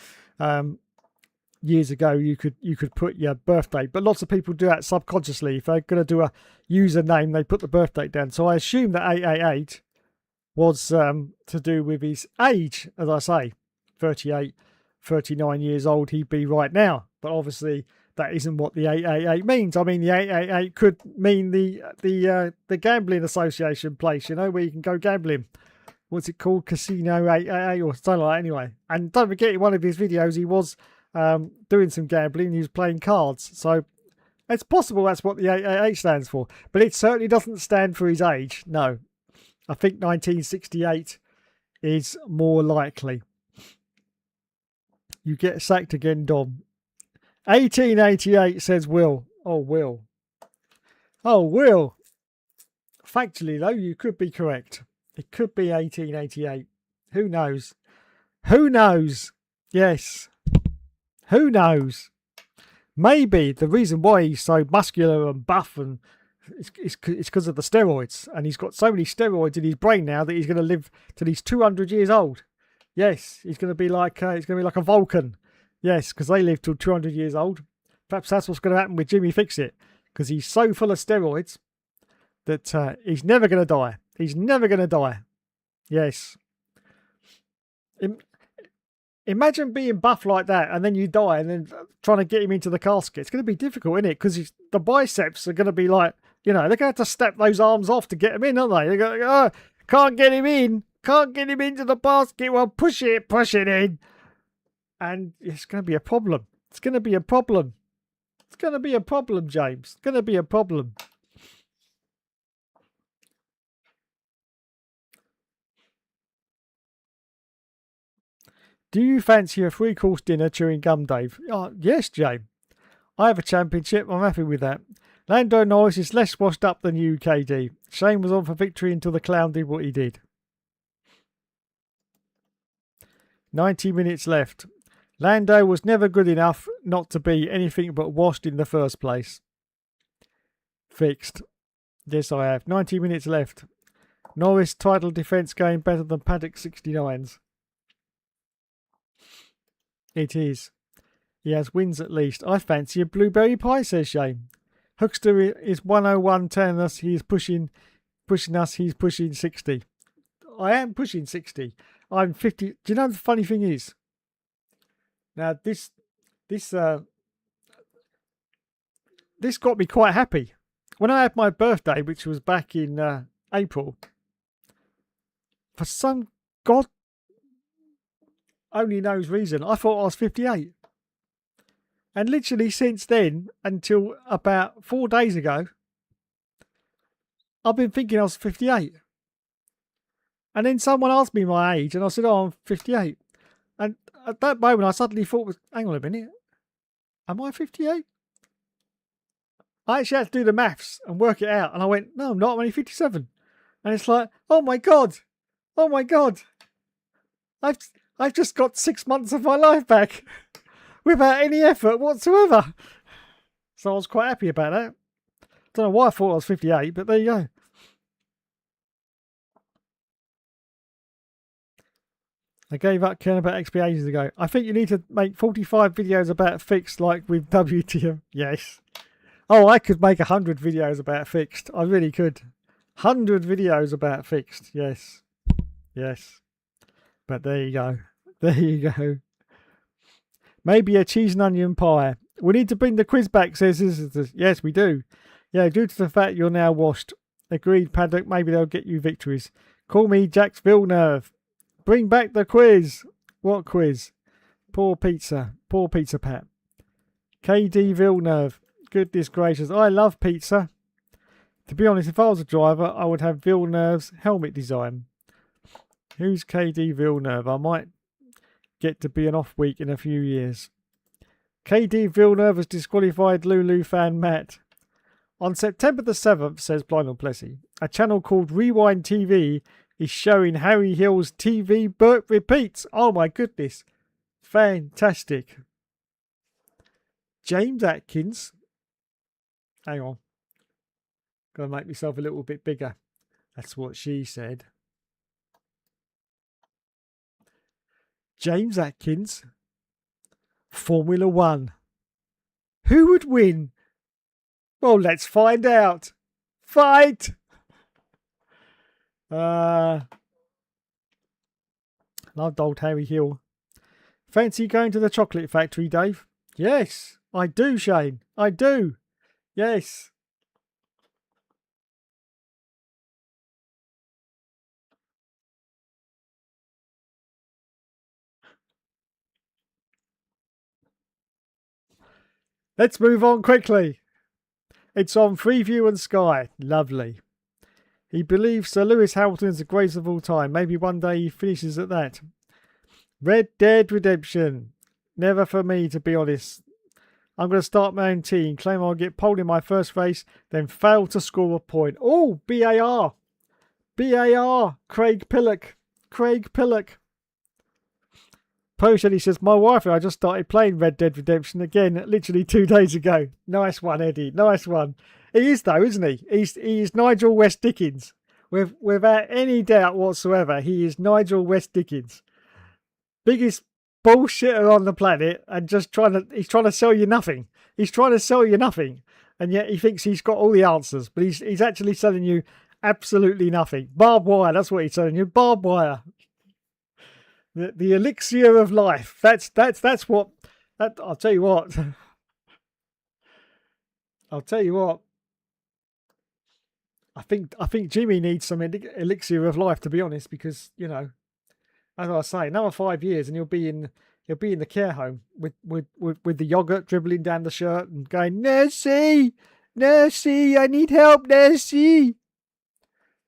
Years ago you could put your birthday, but lots of people do that subconsciously. If they're going to do a username, they put the birth date down. So I assume that 888 was to do with his age. As I say, 38, 39 years old he'd be right now, but obviously that isn't what the 888 means. I mean, the 888 could mean the gambling association place, you know, where you can go gambling. What's it called? Casino 888 or something like that, anyway. And don't forget, in one of his videos he was doing some gambling. He was playing cards, so it's possible that's what the 888 stands for, but it certainly doesn't stand for his age. No, I think 1968 is more likely. You get sacked again, Dom. 1888 says Will. Oh, Will. Oh, Will. Factually, though, you could be correct. It could be 1888. Who knows? Who knows? Yes. Who knows? Maybe the reason why he's so muscular and buff and it's because of the steroids, and he's got so many steroids in his brain now that he's going to live till he's 200 years old. Yes, he's going to be like a Vulcan. Yes, because they live till 200 years old. Perhaps that's what's going to happen with Jimmy Fixit, because he's so full of steroids that he's never going to die. He's never going to die. Yes. Imagine being buff like that and then you die and then trying to get him into the casket. It's going to be difficult, isn't it? Because the biceps are going to be like, you know, they're going to have to step those arms off to get him in, aren't they? They're going to go, oh, can't get him in. Can't get him into the basket. Well, push it in. And it's going to be a problem. It's going to be a problem. It's going to be a problem, James. It's going to be a problem. Do you fancy a 3-course dinner chewing gum, Dave? Oh, yes, James. I have a championship. I'm happy with that. Lando Norris is less washed up than you, KD. Shane was on for victory until the clown did what he did. 90 minutes left. Lando was never good enough not to be anything but washed in the first place. Fixed. Yes, I have. 90 minutes left. Norris title defence going better than Paddock 69's. It is. He has wins at least. I fancy a blueberry pie, says Shane. Hookster is 101 telling us he is pushing us. He's pushing 60. I am pushing 60. I'm 50. Do you know the funny thing is? Now this got me quite happy. When I had my birthday, which was back in April, for some God only knows reason, I thought I was 58. And literally since then, until about 4 days ago, I've been thinking I was 58. And then someone asked me my age, and I said, oh, I'm 58. And at that moment, I suddenly thought, hang on a minute, am I 58? I actually had to do the maths and work it out. And I went, no, I'm not, I'm only 57. And it's like, oh my God. I've just got 6 months of my life back without any effort whatsoever. So I was quite happy about that. Don't know why I thought I was 58, but there you go. I gave up caring about XP ages ago. I think you need to make 45 videos about Fixed like with WTM. Yes. Oh, I could make 100 videos about Fixed. I really could. 100 videos about Fixed. Yes. Yes. But there you go. There you go. Maybe a cheese and onion pie. We need to bring the quiz back, says this. Yes, we do. Yeah, due to the fact you're now washed. Agreed, Paddock. Maybe they'll get you victories. Call me Jax Villeneuve. Bring back the quiz. What quiz? Poor pizza. Poor pizza Pat. KD Villeneuve. Goodness gracious. I love pizza. To be honest, if I was a driver, I would have Villeneuve's helmet design. Who's KD Villeneuve? I might get to be an off week in a few years. KD Villeneuve has disqualified Lulu fan Matt. On September the 7th, says Blind Plessy, a channel called Rewind TV is showing Harry Hill's TV burp repeats. Oh my goodness. Fantastic. James Atkins. Hang on. Gotta make myself a little bit bigger. That's what she said. James Atkins. Formula One. Who would win? Well, let's find out. Fight! Loved old Harry Hill. Fancy going to the chocolate factory, Dave? Yes, I do, Shane. I do. Yes. Let's move on quickly. It's on Freeview and Sky. Lovely. He believes Sir Lewis Hamilton is the greatest of all time. Maybe one day he finishes at that. Red Dead Redemption. Never for me, to be honest. I'm going to start my own team, claim I'll get pole in my first race, then fail to score a point. Oh, BAR. BAR. Craig Pillock. Craig Pillock. Post Eddie says, my wife and I just started playing Red Dead Redemption again literally 2 days ago. Nice one, Eddie. Nice one. He is though, isn't he? He is Nigel West Dickens. Without any doubt whatsoever, he is Nigel West Dickens. Biggest bullshitter on the planet, and he's trying to sell you nothing. He's trying to sell you nothing. And yet he thinks he's got all the answers, but he's actually selling you absolutely nothing. Barbed wire, that's what he's selling you. Barbed wire. The elixir of life. That's what. I'll tell you what. I'll tell you what. I think Jimmy needs some elixir of life, to be honest, because as I say, another 5 years and he'll be in the care home with the yogurt dribbling down the shirt and going, Nursey, I need help, Nursey.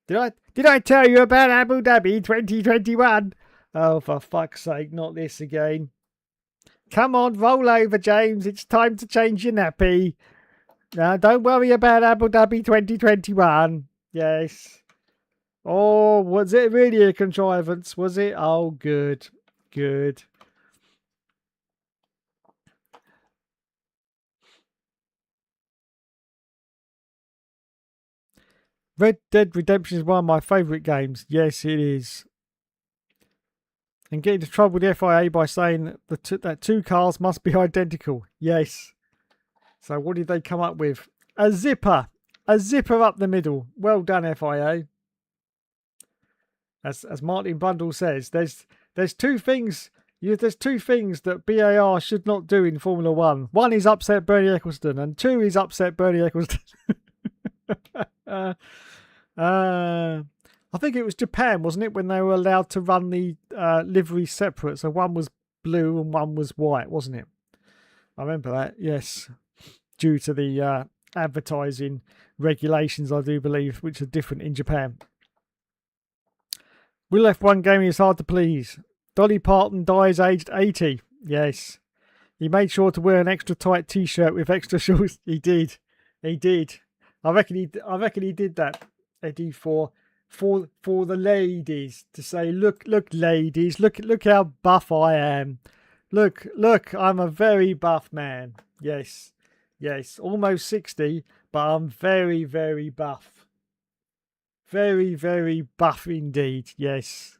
Did I tell you about Abu Dhabi 2021? Oh, for fuck's sake, not this again. Come on, roll over, James. It's time to change your nappy. Now, don't worry about Abu Dhabi 2021. Yes. Oh, was it really a contrivance? Was it? Oh, good. Good. Red Dead Redemption is one of my favourite games. Yes, it is. And get into trouble with the FIA by saying that 2 cars must be identical. Yes. So what did they come up with? A zipper. A zipper up the middle. Well done, FIA. As Martin Bundle says, there's 2 things. There's 2 things that BAR should not do in Formula 1. 1 is upset Bernie Eccleston, and 2 is upset Bernie Eccleston. I think it was Japan, wasn't it, when they were allowed to run the livery separate. So one was blue and one was white, wasn't it? I remember that, yes. Due to the advertising regulations, I do believe, which are different in Japan. Will F1 gaming is hard to please. Dolly Parton dies aged 80. Yes. He made sure to wear an extra tight t-shirt with extra shorts. He did. He did. I reckon he did that, Eddie, for the ladies, to say, look, ladies, look how buff I am. Look, I'm a very buff man. Yes, almost 60, but I'm very, very buff. Very, very buff indeed. Yes.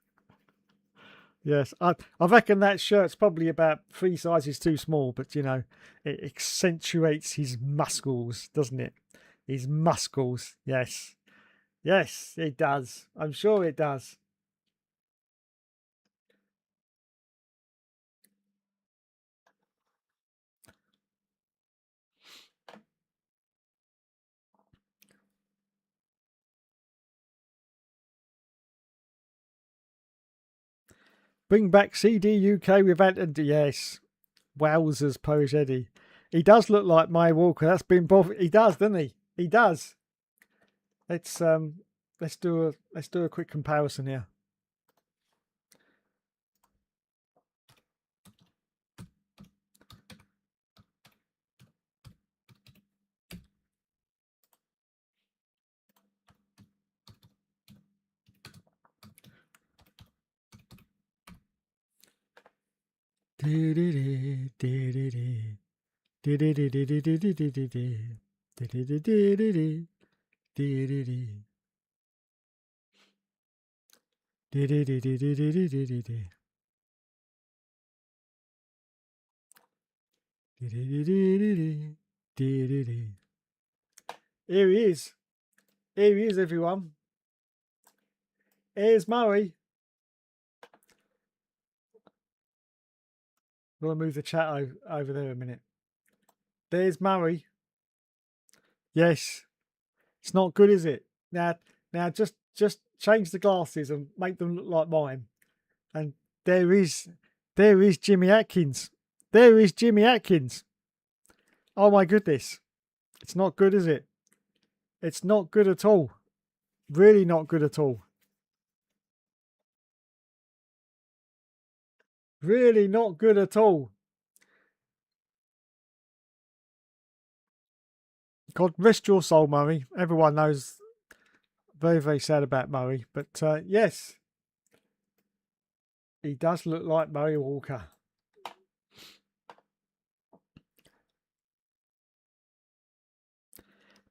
I reckon that shirt's probably about 3 sizes too small, but it accentuates his muscles, doesn't it? His muscles, yes. Yes, it does. I'm sure it does. Bring back CD UK with Anthony. Yes. Wowzers, Polish Eddie. He does look like May Walker. That's been bothered. He does, doesn't he? He does. Let's do a quick comparison here. Here he is. Here he is, everyone. Here's Murray. I'm going to move the chat over there a minute. There's Murray. Yes. It's not good, is it? Now just change the glasses and make them look like mine. And there is Jimmy Atkins. There is Jimmy Atkins. Oh my goodness. It's not good, is it? It's not good at all. Really not good at all. Really not good at all. God rest your soul, Murray. Everyone knows. Very, very sad about Murray. But yes, he does look like Murray Walker.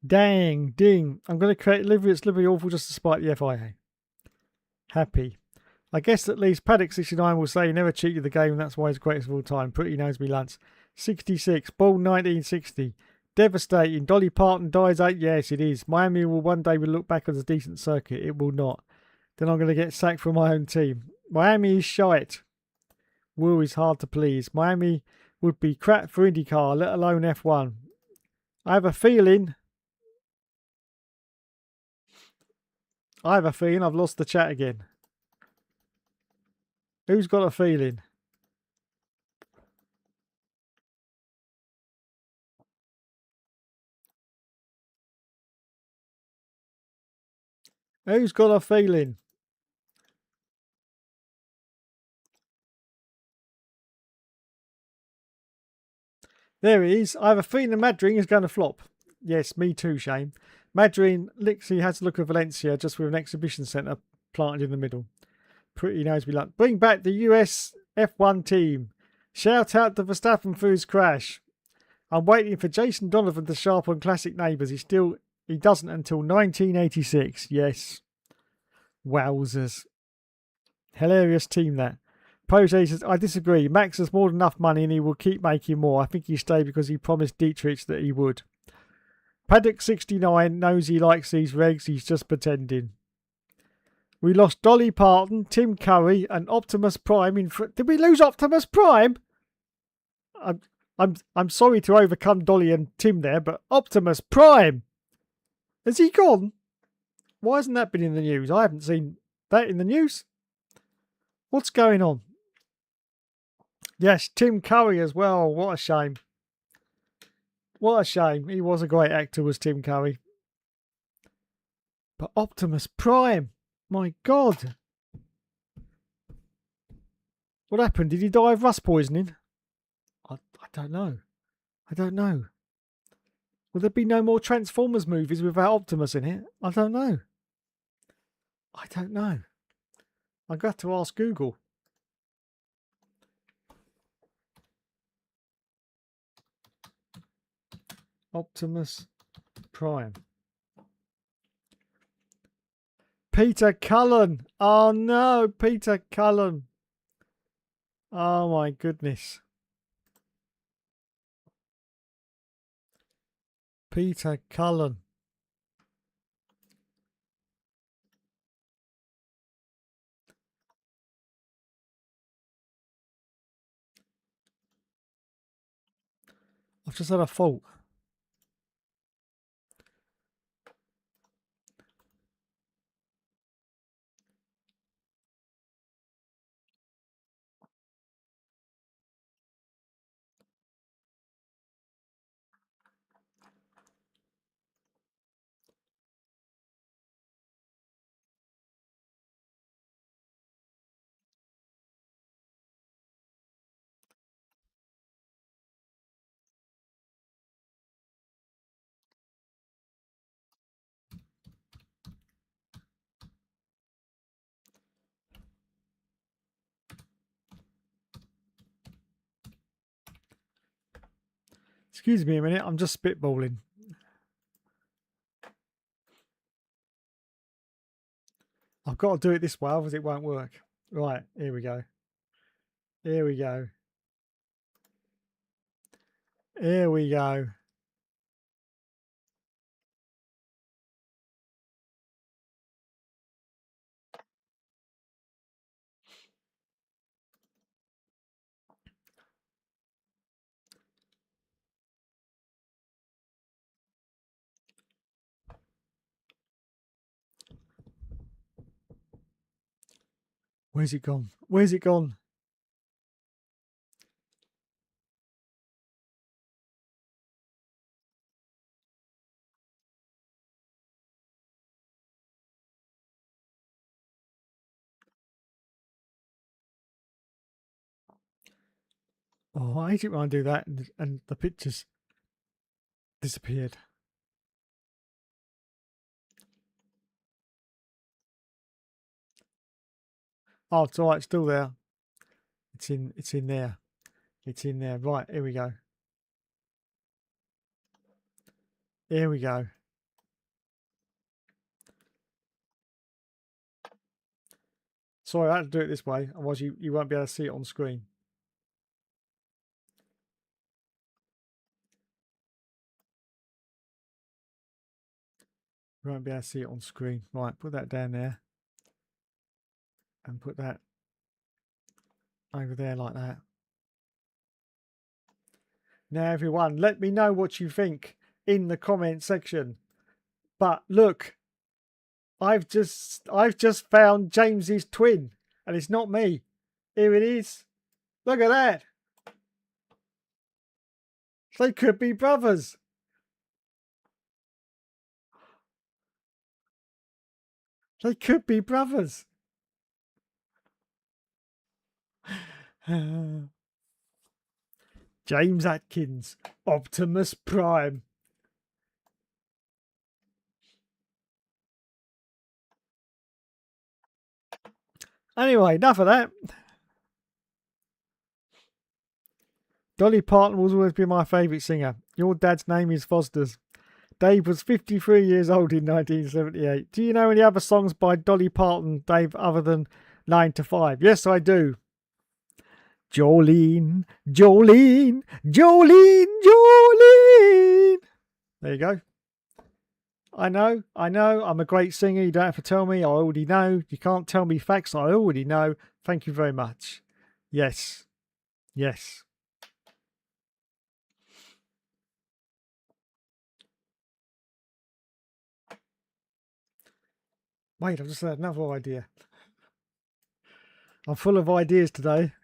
Dang, ding. I'm going to create livery. It's livery awful just to spite the FIA. Happy. I guess at least Paddock 69 will say he never cheated the game and that's why he's greatest of all time. Pretty knows me, Lance. 66. Ball 1960. Devastating. Dolly Parton dies 8. Yes, it is. Miami will one day look back as a decent circuit. It will not. Then I'm going to get sacked from my own team. Miami is shite. Will is hard to please. Miami would be crap for IndyCar, let alone F1. I have a feeling I've lost the chat again. Who's got a feeling? Who's got a feeling? There he is. I have a feeling Madrin is going to flop. Yes, me too, Shane. Madrin literally has the look of Valencia, just with an exhibition centre planted in the middle. Pretty knows me luck. Bring back the US F1 team. Shout out to Verstappen for his crash. I'm waiting for Jason Donovan to sharpen classic neighbours. He doesn't until 1986. Yes. Wowzers. Hilarious team that. Poge says, I disagree. Max has more than enough money and he will keep making more. I think he stayed because he promised Dietrich that he would. Paddock 69 knows he likes these regs. He's just pretending. We lost Dolly Parton, Tim Curry, and Optimus Prime. Did we lose Optimus Prime? I'm sorry to overcome Dolly and Tim there, but Optimus Prime, has he gone? Why hasn't that been in the news? I haven't seen that in the news. What's going on? Yes, Tim Curry as well. What a shame. What a shame. He was a great actor, was Tim Curry. But Optimus Prime, my God. What happened? Did he die of rust poisoning? I don't know. I don't know. Will there be no more Transformers movies without Optimus in it? I don't know. I don't know. I've got to ask Google. Optimus Prime. Peter Cullen. Oh no, Peter Cullen. Oh my goodness. Peter Cullen. I've just had a fault. Excuse me a minute, I'm just spitballing. I've got to do it this way, otherwise it won't work. Right, here we go. Here we go. Here we go. Where's it gone? Where's it gone? Oh, I hate it when I do that and the pictures disappeared. Oh, it's alright, it's still there. It's in there. It's in there. Right, here we go. Here we go. Sorry, I had to do it this way, otherwise you won't be able to see it on screen. You won't be able to see it on screen. Right, put that down there. And put that over there like that. Now everyone, let me know what you think in the comment section. But look, I've just found James's twin, and it's not me. Here it is. Look at that. They could be brothers. They could be brothers. James Atkins, Optimus Prime. Anyway, enough of that. Dolly Parton will always be my favourite singer. Your dad's name is Foster's. Dave was 53 years old in 1978. Do you know any other songs by Dolly Parton, Dave, other than 9 to 5? Yes, I do. Jolene, Jolene, Jolene, Jolene. There you go. I know, I'm a great singer. You don't have to tell me. I already know. You can't tell me facts. I already know. Thank you very much. Yes. Yes. Wait, I've just had another idea. I'm full of ideas today.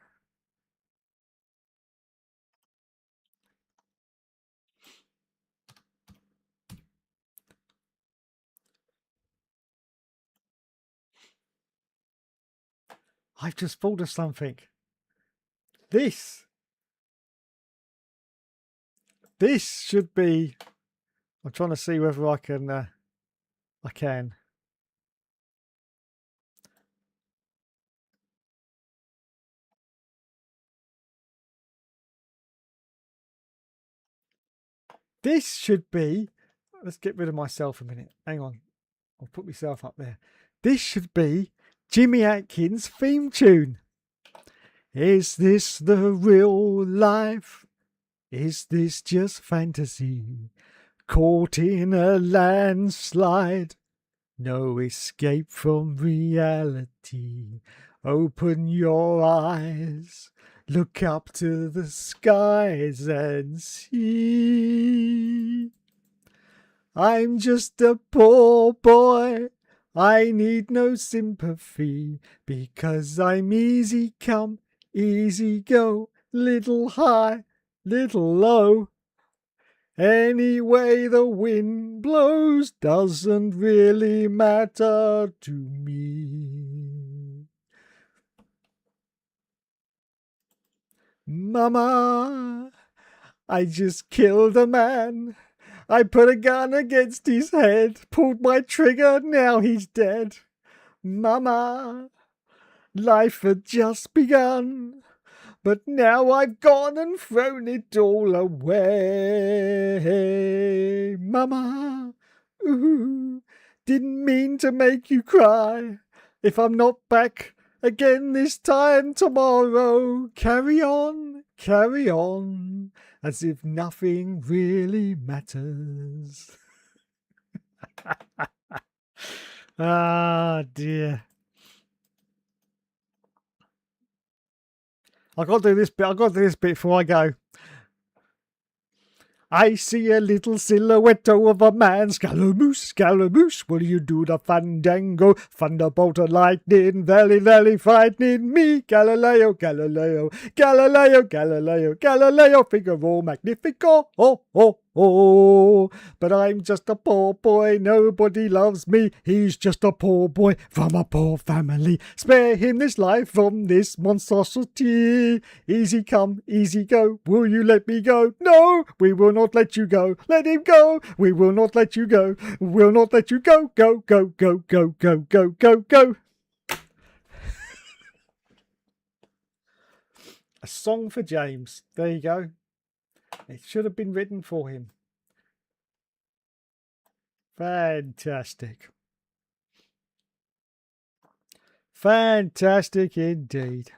I've just thought of something. This should be. I'm trying to see whether I can. I can. This should be. Let's get rid of myself a minute. Hang on. I'll put myself up there. This should be Jimmy Atkins' theme tune. Is this the real life? Is this just fantasy? Caught in a landslide, no escape from reality. Open your eyes, look up to the skies and see. I'm just a poor boy, I need no sympathy, because I'm easy come, easy go, little high, little low. Any way the wind blows doesn't really matter to me. Mama, I just killed a man. I put a gun against his head, pulled my trigger, now he's dead. Mama, life had just begun, But now I've gone and thrown it all away. Mama, ooh, didn't mean to make you cry. If I'm not back again this time tomorrow, carry on, as if nothing really matters. Ah, dear. I've got to do this bit before I go. I see a little silhouette of a man. Scaramouche, Scaramouche, will you do the fandango? Thunderbolt and lightning, very, very frightening me. Galileo, Galileo, Galileo, Galileo, Galileo, Figaro Magnifico, oh, oh, oh. But I'm just a poor boy, nobody loves me. He's just a poor boy from a poor family. Spare him this life from this monstrosity. Easy come, easy go, will you let me go? No, we will not let you go. Let him go. We will not let you go. We'll not let you go. Go, go, go, go, go, go, go, go. A song for James. There you go. It should have been written for him. Fantastic. Fantastic indeed.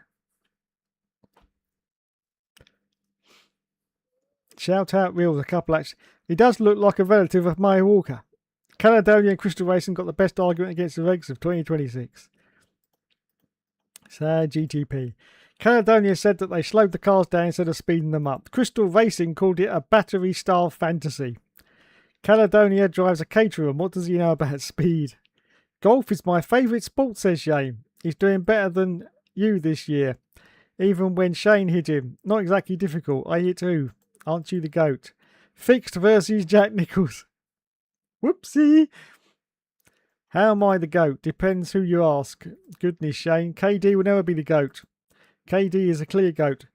Shout out Reels, a couple actually. He does look like a relative of May Walker. Caledonia and Crystal Racing got the best argument against the regs of 2026. Sad GTP. Caledonia said that they slowed the cars down instead of speeding them up. Crystal Racing called it a battery-style fantasy. Caledonia drives a Caterham. What does he know about speed? Golf is my favourite sport, says Shane. He's doing better than you this year. Even when Shane hit him. Not exactly difficult. I hit who? Aren't you the GOAT? Fixed versus Jack Nicholls. Whoopsie. How am I the GOAT? Depends who you ask. Goodness, Shane. KD will never be the GOAT. KD is a clear GOAT.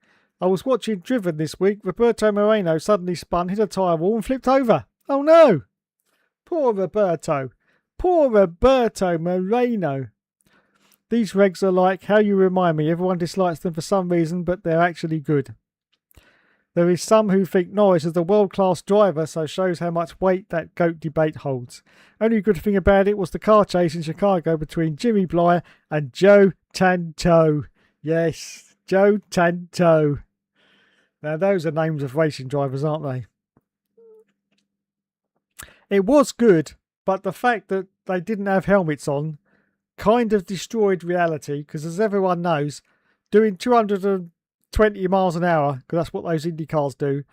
I was watching Driven this week. Roberto Moreno suddenly spun, hit a tyre wall and flipped over. Oh no! Poor Roberto. Poor Roberto Moreno. These regs are like how you remind me. Everyone dislikes them for some reason, but they're actually good. There is some who think Norris is a world-class driver, so shows how much weight that GOAT debate holds. Only good thing about it was the car chase in Chicago between Jimmy Blyer and Joe Tanto. Yes, Joe Tanto. Now those are names of racing drivers, aren't they? It was good, but the fact that they didn't have helmets on kind of destroyed reality, because as everyone knows, doing 220 miles an hour, because that's what those Indy cars do,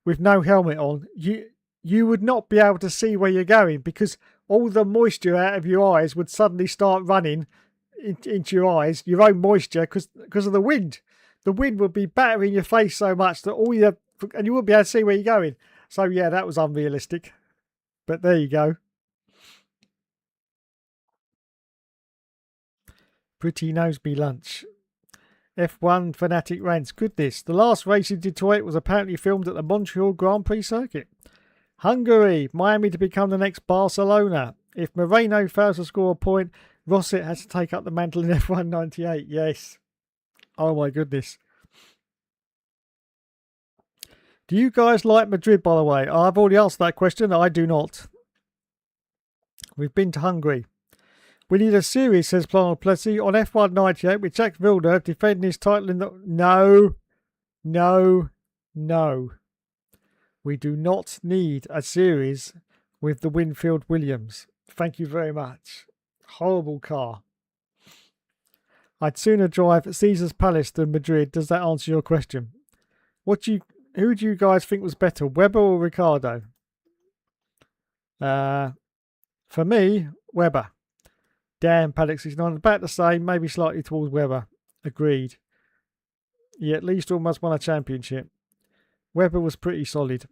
with no helmet on, you would not be able to see where you're going, because all the moisture out of your eyes would suddenly start running into your eyes, your own moisture, because of the wind. The wind would be battering your face so much that and you wouldn't be able to see where you're going. So yeah, that was unrealistic. But there you go. Pretty knows me lunch. F1 fanatic rants. Goodness, the last race in Detroit was apparently filmed at the Montreal Grand Prix circuit. Hungary, Miami to become the next Barcelona. If Moreno fails to score a point, Rosset has to take up the mantle in F1 98. Yes. Oh my goodness. Do you guys like Madrid, by the way? I've already answered that question. I do not. We've been to Hungary. We need a series, says Planel Plessy, on F1 98 with Jack Villeneuve defending his title in the... No. No. No. We do not need a series with the Winfield Williams. Thank you very much. Horrible car. I'd sooner drive Caesar's Palace than Madrid. Does that answer your question? Who do you guys think was better, Webber or Ricciardo? For me, Webber. Damn, Paddock 69. About the same, maybe slightly towards Webber. Agreed. He at least almost won a championship. Webber was pretty solid.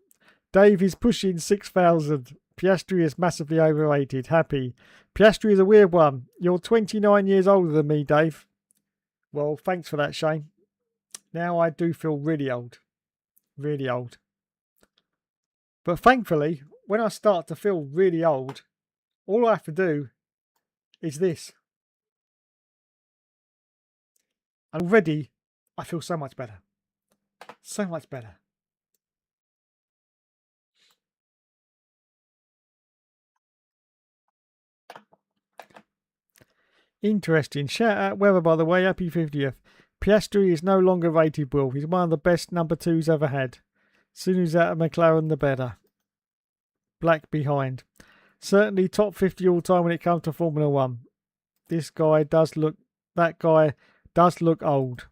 Dave is pushing 6,000. Piastri is massively overrated. Happy. Piastri is a weird one. You're 29 years older than me, Dave. Well, thanks for that, Shane. Now I do feel really old. Really old. But thankfully, when I start to feel really old, all I have to do is this. And already, I feel so much better. So much better. Interesting. Shout out Weather, by the way. Happy 50th. Piastri is no longer rated well. He's one of the best number twos ever had. Soon as out of McLaren, the better. Black behind. Certainly top 50 all time when it comes to Formula 1. This guy does look... That guy does look old.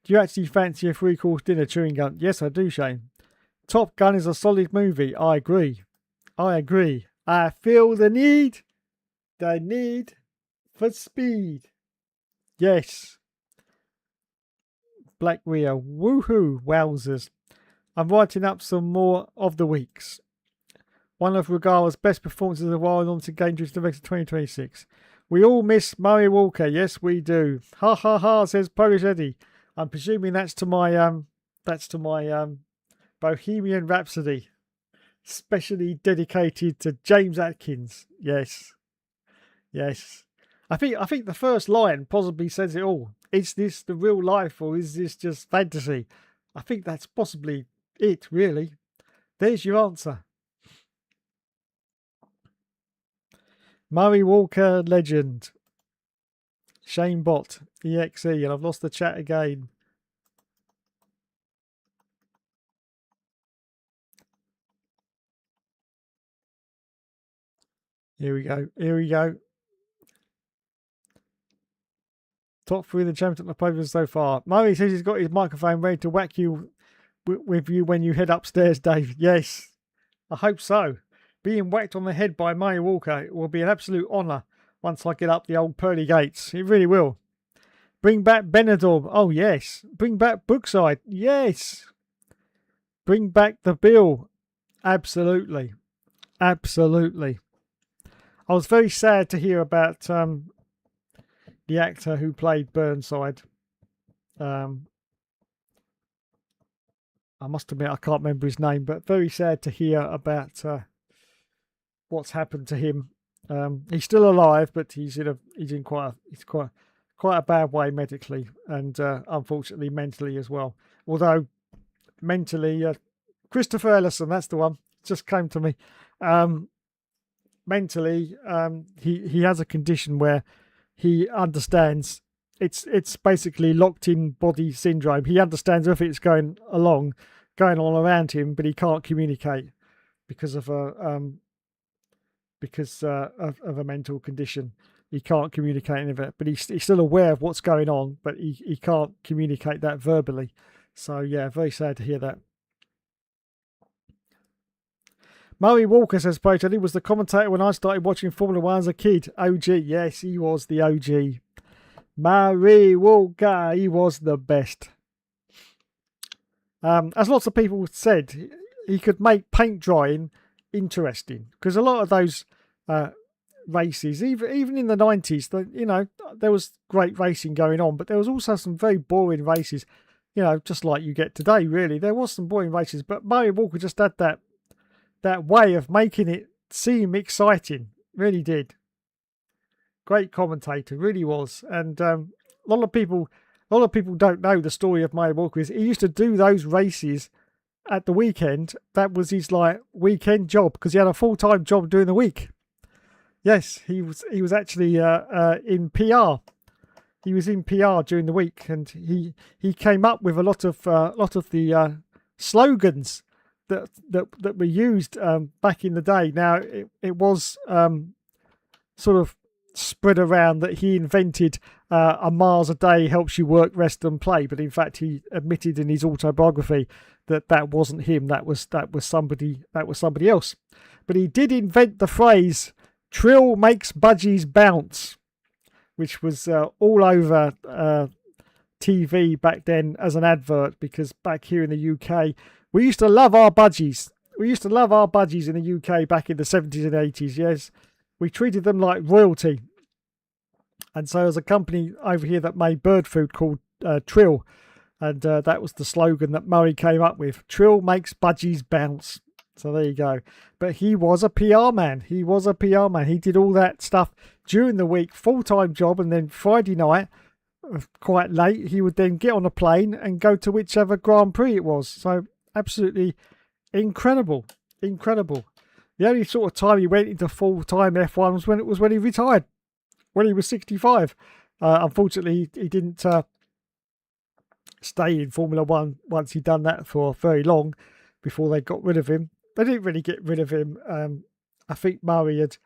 Do you actually fancy a 3-course dinner chewing gum? Yes, I do, Shane. Top Gun is a solid movie. I agree. I feel the need for speed. Yes. Black Rio. Woohoo, wowzers. I'm writing up some more of the weeks. One of Regala's best performances of a while on to Game Director 2026. We all miss Murray Walker. Yes, we do. Ha ha ha, says Polish Eddie. I'm presuming that's to my Bohemian Rhapsody, specially dedicated to James Atkins. Yes. I think the first line possibly says it all. Is this the real life or is this just fantasy? I think that's possibly it, really. There's your answer. Murray Walker legend. Shane Bott, EXE, and I've lost the chat again. Here we go. Top 3 of the championship players so far. Murray says he's got his microphone ready to whack you with you when you head upstairs, Dave. Yes, I hope so. Being whacked on the head by Murray Walker will be an absolute honour once I get up the old pearly gates. It really will. Bring back Benidorm. Oh, yes. Bring back Brookside. Yes. Bring back the Bill. Absolutely. I was very sad to hear about the actor who played Burnside. I must admit I can't remember his name, but very sad to hear about what's happened to him. He's still alive, but he's in quite a bad way medically, and unfortunately mentally as well. Although mentally, Christopher Ellison, that's the one, just came to me. Mentally, he has a condition where he understands it's basically locked in body syndrome. He understands everything's going on around him, but he can't communicate because of a mental condition. He can't communicate any of it, but he's still aware of what's going on, but he can't communicate that verbally. So yeah, very sad to hear that. Murray Walker says, he was the commentator when I started watching Formula 1 as a kid. OG, yes, he was the OG. Murray Walker, he was the best. As lots of people said, he could make paint drying interesting, because a lot of those races, even in the 90s, there was great racing going on, but there was also some very boring races, just like you get today, really. There was some boring races, but Murray Walker just had that way of making it seem exciting. Really did. Great commentator, really was. And a lot of people don't know the story of Murray Walker. He used to do those races at the weekend. That was his weekend job, because he had a full-time job during the week. Yes, he was actually in PR. He was in PR during the week, and he came up with a lot of the slogans that were used back in the day. Now it was sort of spread around that he invented a miles a day helps you work, rest and play, but in fact he admitted in his autobiography that wasn't him. That was somebody else. But he did invent the phrase "Trill makes budgies bounce," which was all over TV back then as an advert, because back here in the UK we used to love our budgies. We used to love our budgies in the UK back in the 70s and 80s, yes. We treated them like royalty. And so there's a company over here that made bird food called Trill. And that was the slogan that Murray came up with. Trill makes budgies bounce. So there you go. But he was a PR man. He did all that stuff during the week, full-time job, and then Friday night, quite late, he would then get on a plane and go to whichever Grand Prix it was. So absolutely incredible, incredible. The only sort of time he went into full-time F1 was when he retired, when he was 65. Unfortunately, he didn't stay in Formula One once he'd done that for very long before they got rid of him. They didn't really get rid of him. I think Murray had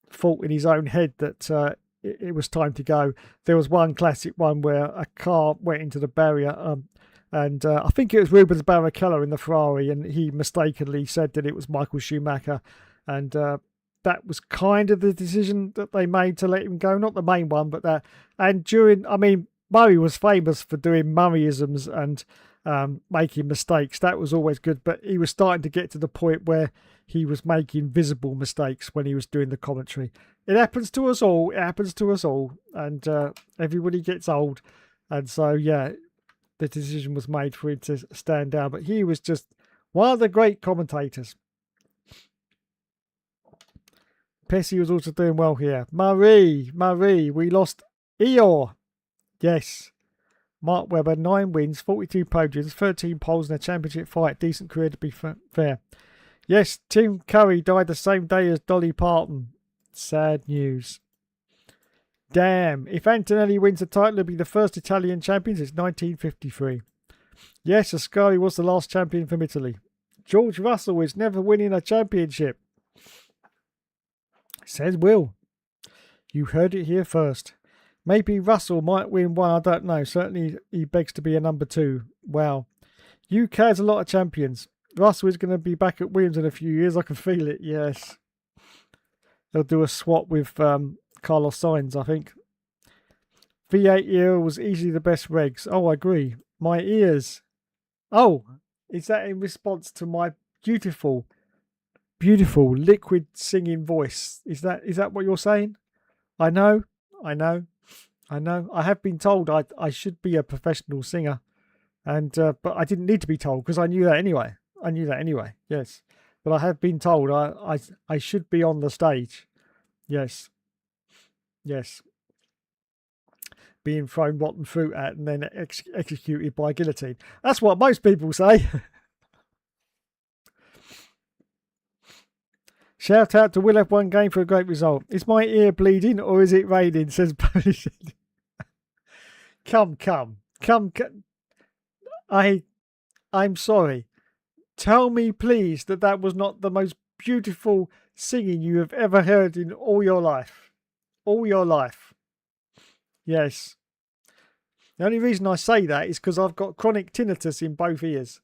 thought in his own head that it was time to go. There was one classic one where a car went into the barrier, and I think it was Rubens Barrichello in the Ferrari, and he mistakenly said that it was Michael Schumacher, and that was kind of the decision that they made to let him go. Not the main one, but that. And Murray was famous for doing Murrayisms and making mistakes. That was always good, but he was starting to get to the point where he was making visible mistakes when he was doing the commentary. It happens to us all. It happens to us all. And everybody gets old. And so, yeah, the decision was made for him to stand down. But he was just one of the great commentators. Pesci was also doing well here. Marie, we lost Eeyore. Yes. Mark Webber, 9 wins, 42 podiums, 13 poles in a championship fight. Decent career, to be fair. Yes, Tim Curry died the same day as Dolly Parton. Sad news. Damn, if Antonelli wins the title, he'll be the first Italian champion since 1953. Yes, Ascari was the last champion from Italy. George Russell is never winning a championship. Says Will. You heard it here first. Maybe Russell might win one, I don't know. Certainly he begs to be a number 2. Wow. UK has a lot of champions. Russell is going to be back at Williams in a few years. I can feel it, yes. They'll do a swap with Carlos Sainz, I think. V8 era was easily the best regs. Oh, I agree. My ears. Oh, is that in response to my beautiful liquid singing voice? Is that what you're saying? I know. I have been told I should be a professional singer, and but I didn't need to be told because I knew that anyway. Yes, but I have been told I should be on the stage. Yes. Being thrown rotten fruit at and then executed by guillotine. That's what most people say. Shout out to Will F1 Game for a great result. Is my ear bleeding or is it raining? Says Polish. Come. I'm sorry. Tell me, please, that was not the most beautiful singing you have ever heard in all your life. All your life. Yes. The only reason I say that is because I've got chronic tinnitus in both ears.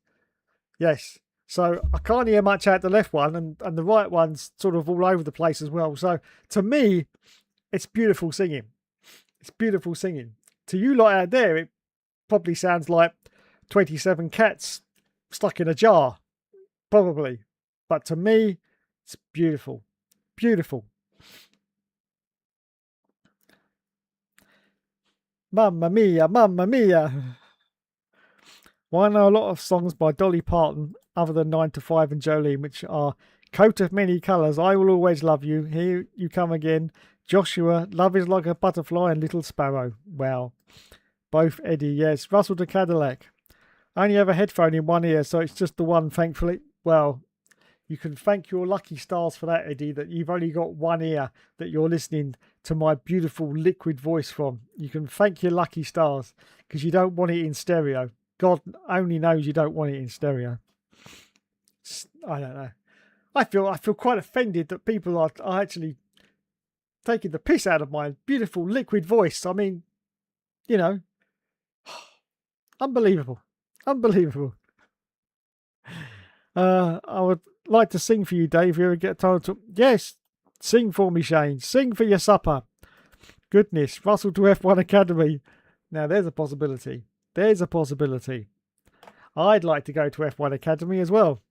Yes. So I can't hear much out the left one, and the right one's sort of all over the place as well. So to me, it's beautiful singing. It's beautiful singing. To you lot out there, it probably sounds like 27 cats stuck in a jar. Probably. But to me, it's beautiful. Beautiful. Mamma mia, mamma mia. Well, I know a lot of songs by Dolly Parton other than 9 to 5 and Jolene, which are Coat of Many Colours, I Will Always Love You, Here You Come Again, Joshua, Love Is Like a Butterfly, and Little Sparrow. Wow. Both Eddie, yes. Russell de Cadillac. I only have a headphone in one ear, so it's just the one, thankfully. Well, you can thank your lucky stars for that, Eddie, that you've only got one ear that you're listening to my beautiful liquid voice from. You can thank your lucky stars because you don't want it in stereo. God only knows you don't want it in stereo. I don't know. I feel quite offended that people are actually taking the piss out of my beautiful liquid voice. I mean, you know, unbelievable. I would like to sing for you, Dave. If you ever get told to, yes, sing for me, Shane. Sing for your supper. Goodness, Russell to F1 Academy. Now there's a possibility. I'd like to go to F1 Academy as well.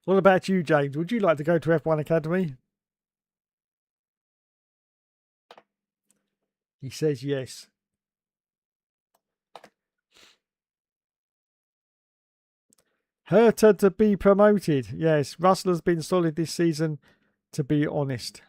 What about you, James? Would you like to go to F1 Academy? He says yes. Herta to be promoted. Yes, Russell has been solid this season, to be honest.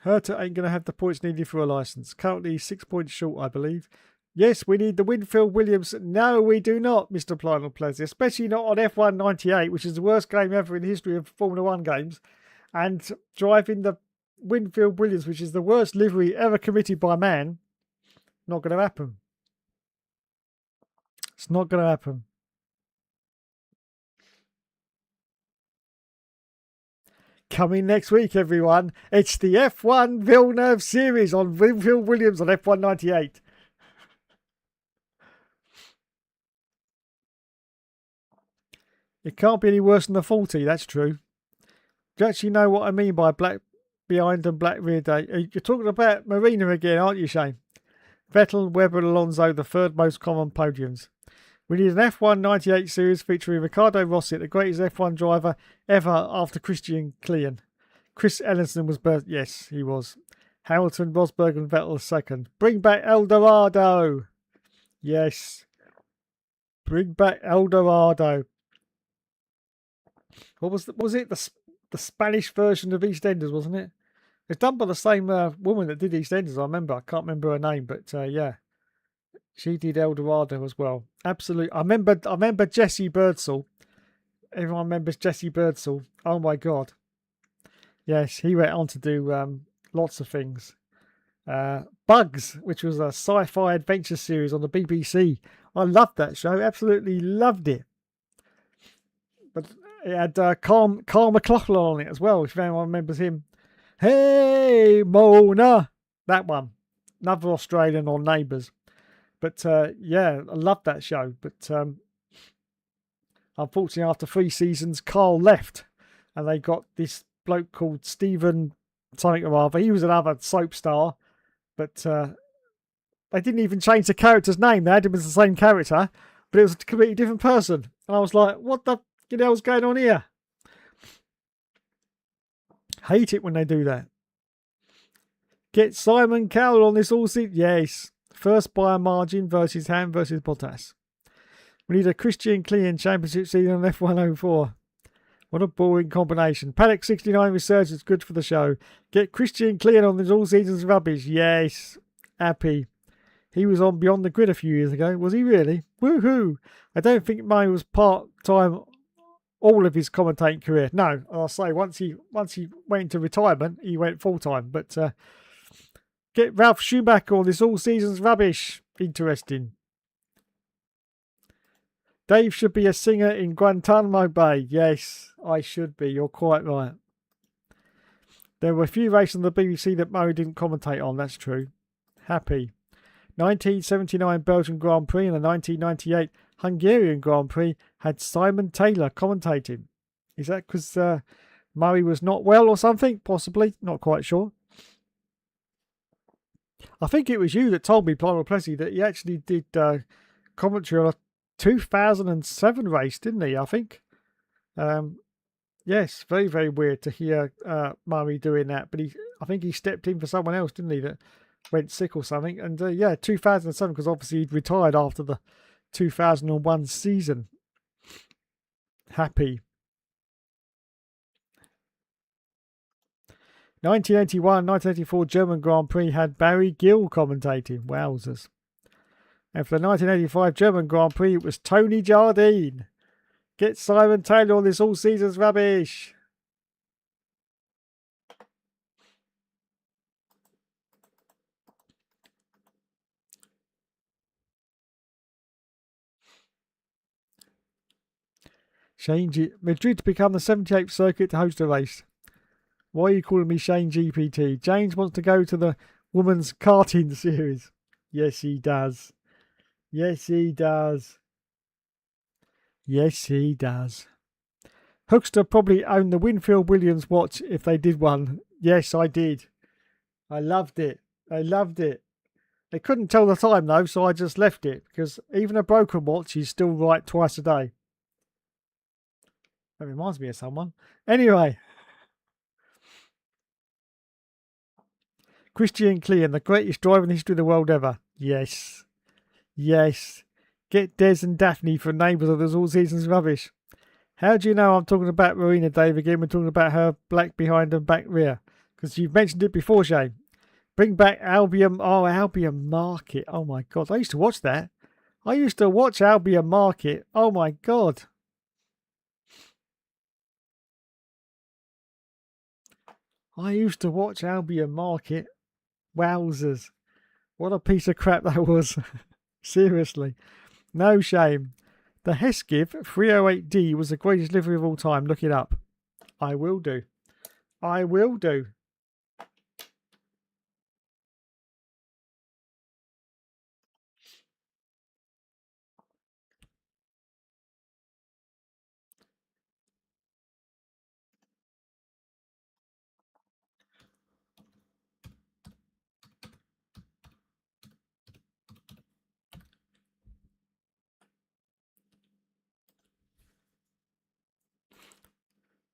Herta ain't going to have the points needed for a licence. Currently 6 points short, I believe. Yes, we need the Winfield Williams. No, we do not, Mr. Plynal Pleasure. Especially not on F1 98, which is the worst game ever in the history of Formula 1 games. And driving the Winfield Williams, which is the worst livery ever committed by man. Not going to happen. It's not going to happen. Coming next week, everyone. It's the F1 Villeneuve series on Winfield Williams on F1 98. It can't be any worse than the 40, that's true. Do you actually know what I mean by black behind and black rear day? You're talking about Marina again, aren't you, Shane? Vettel, Webber, Alonso, the third most common podiums. We need an F1 98 series featuring Ricardo Rossi, the greatest F1 driver ever after Christian Klein. Chris Ellison was birthed. Yes, he was. Hamilton, Rosberg, and Vettel second. Bring back El Dorado. Yes. Bring back El Dorado. What was it? The Spanish version of EastEnders, wasn't it? It's done by the same woman that did EastEnders, I remember. I can't remember her name, but yeah. She did El Dorado as well. Absolutely. I remember Jesse Birdsall. Everyone remembers Jesse Birdsall. Oh my God. Yes, he went on to do lots of things. Bugs, which was a sci-fi adventure series on the BBC. I loved that show. Absolutely loved it. But it had Carl McLaughlin on it as well, if anyone remembers him. Hey, Mona. That one. Another Australian on Neighbours. But yeah, I loved that show. But unfortunately, after 3 seasons, Carl left. And they got this bloke called Stephen something or other. He was another soap star. But they didn't even change the character's name. They had him as the same character. But it was a completely different person. And I was like, what the hell's going on here? Hate it when they do that. Get Simon Cowell on this all season. Yes. First by a margin versus Ham versus Bottas. We need a Christian Klein championship season on F104. What a boring combination. Paddock 69 resurgence, good for the show. Get Christian Klein on this all season's rubbish. Yes. Happy. He was on Beyond the Grid a few years ago. Was he really? Woohoo. I don't think Murray was part-time all of his commentating career. No, I'll say once he went into retirement, he went full-time. But get Ralph Schumacher on this all season's rubbish. Interesting. Dave should be a singer in Guantanamo Bay. Yes, I should be. You're quite right. There were a few races on the BBC that Murray didn't commentate on. That's true. Happy. 1979 Belgian Grand Prix and the 1998 Hungarian Grand Prix had Simon Taylor commentating. Is that because Murray was not well or something? Possibly. Not quite sure. I think it was you that told me, Plymouth Plessy, that he actually did commentary on a 2007 race, didn't he? I think. Yes, very, very weird to hear Murray doing that. But I think he stepped in for someone else, didn't he, that went sick or something. And yeah, 2007, because obviously he'd retired after the 2001 season. Happy. 1981-1984 German Grand Prix had Barry Gill commentating. Wowzers. And for the 1985 German Grand Prix, it was Tony Jardine. Get Simon Taylor on this all season's rubbish. Madrid to become the 78th circuit to host a race. Why are you calling me Shane GPT? James wants to go to the women's karting series. Yes, he does. Yes, he does. Yes, he does. Hookster probably owned the Winfield Williams watch if they did one. Yes, I did. I loved it. I loved it. They couldn't tell the time though, so I just left it because even a broken watch is still right twice a day. That reminds me of someone. Anyway. Christian Clean, the greatest driver in the history of the world ever. Yes. Yes. Get Des and Daphne for neighbours of this all season's rubbish. How do you know I'm talking about Marina, Dave, again? We're talking about her black behind and back rear. Because you've mentioned it before, Shane. Bring back Albion. Oh, Albion Market. Oh, my God. I used to watch that. I used to watch Albion Market. Oh, my God. I used to watch Albion Market. Wowzers. What a piece of crap that was. Seriously. No shame. The Hesketh 308D was the greatest livery of all time. Look it up. I will do. I will do.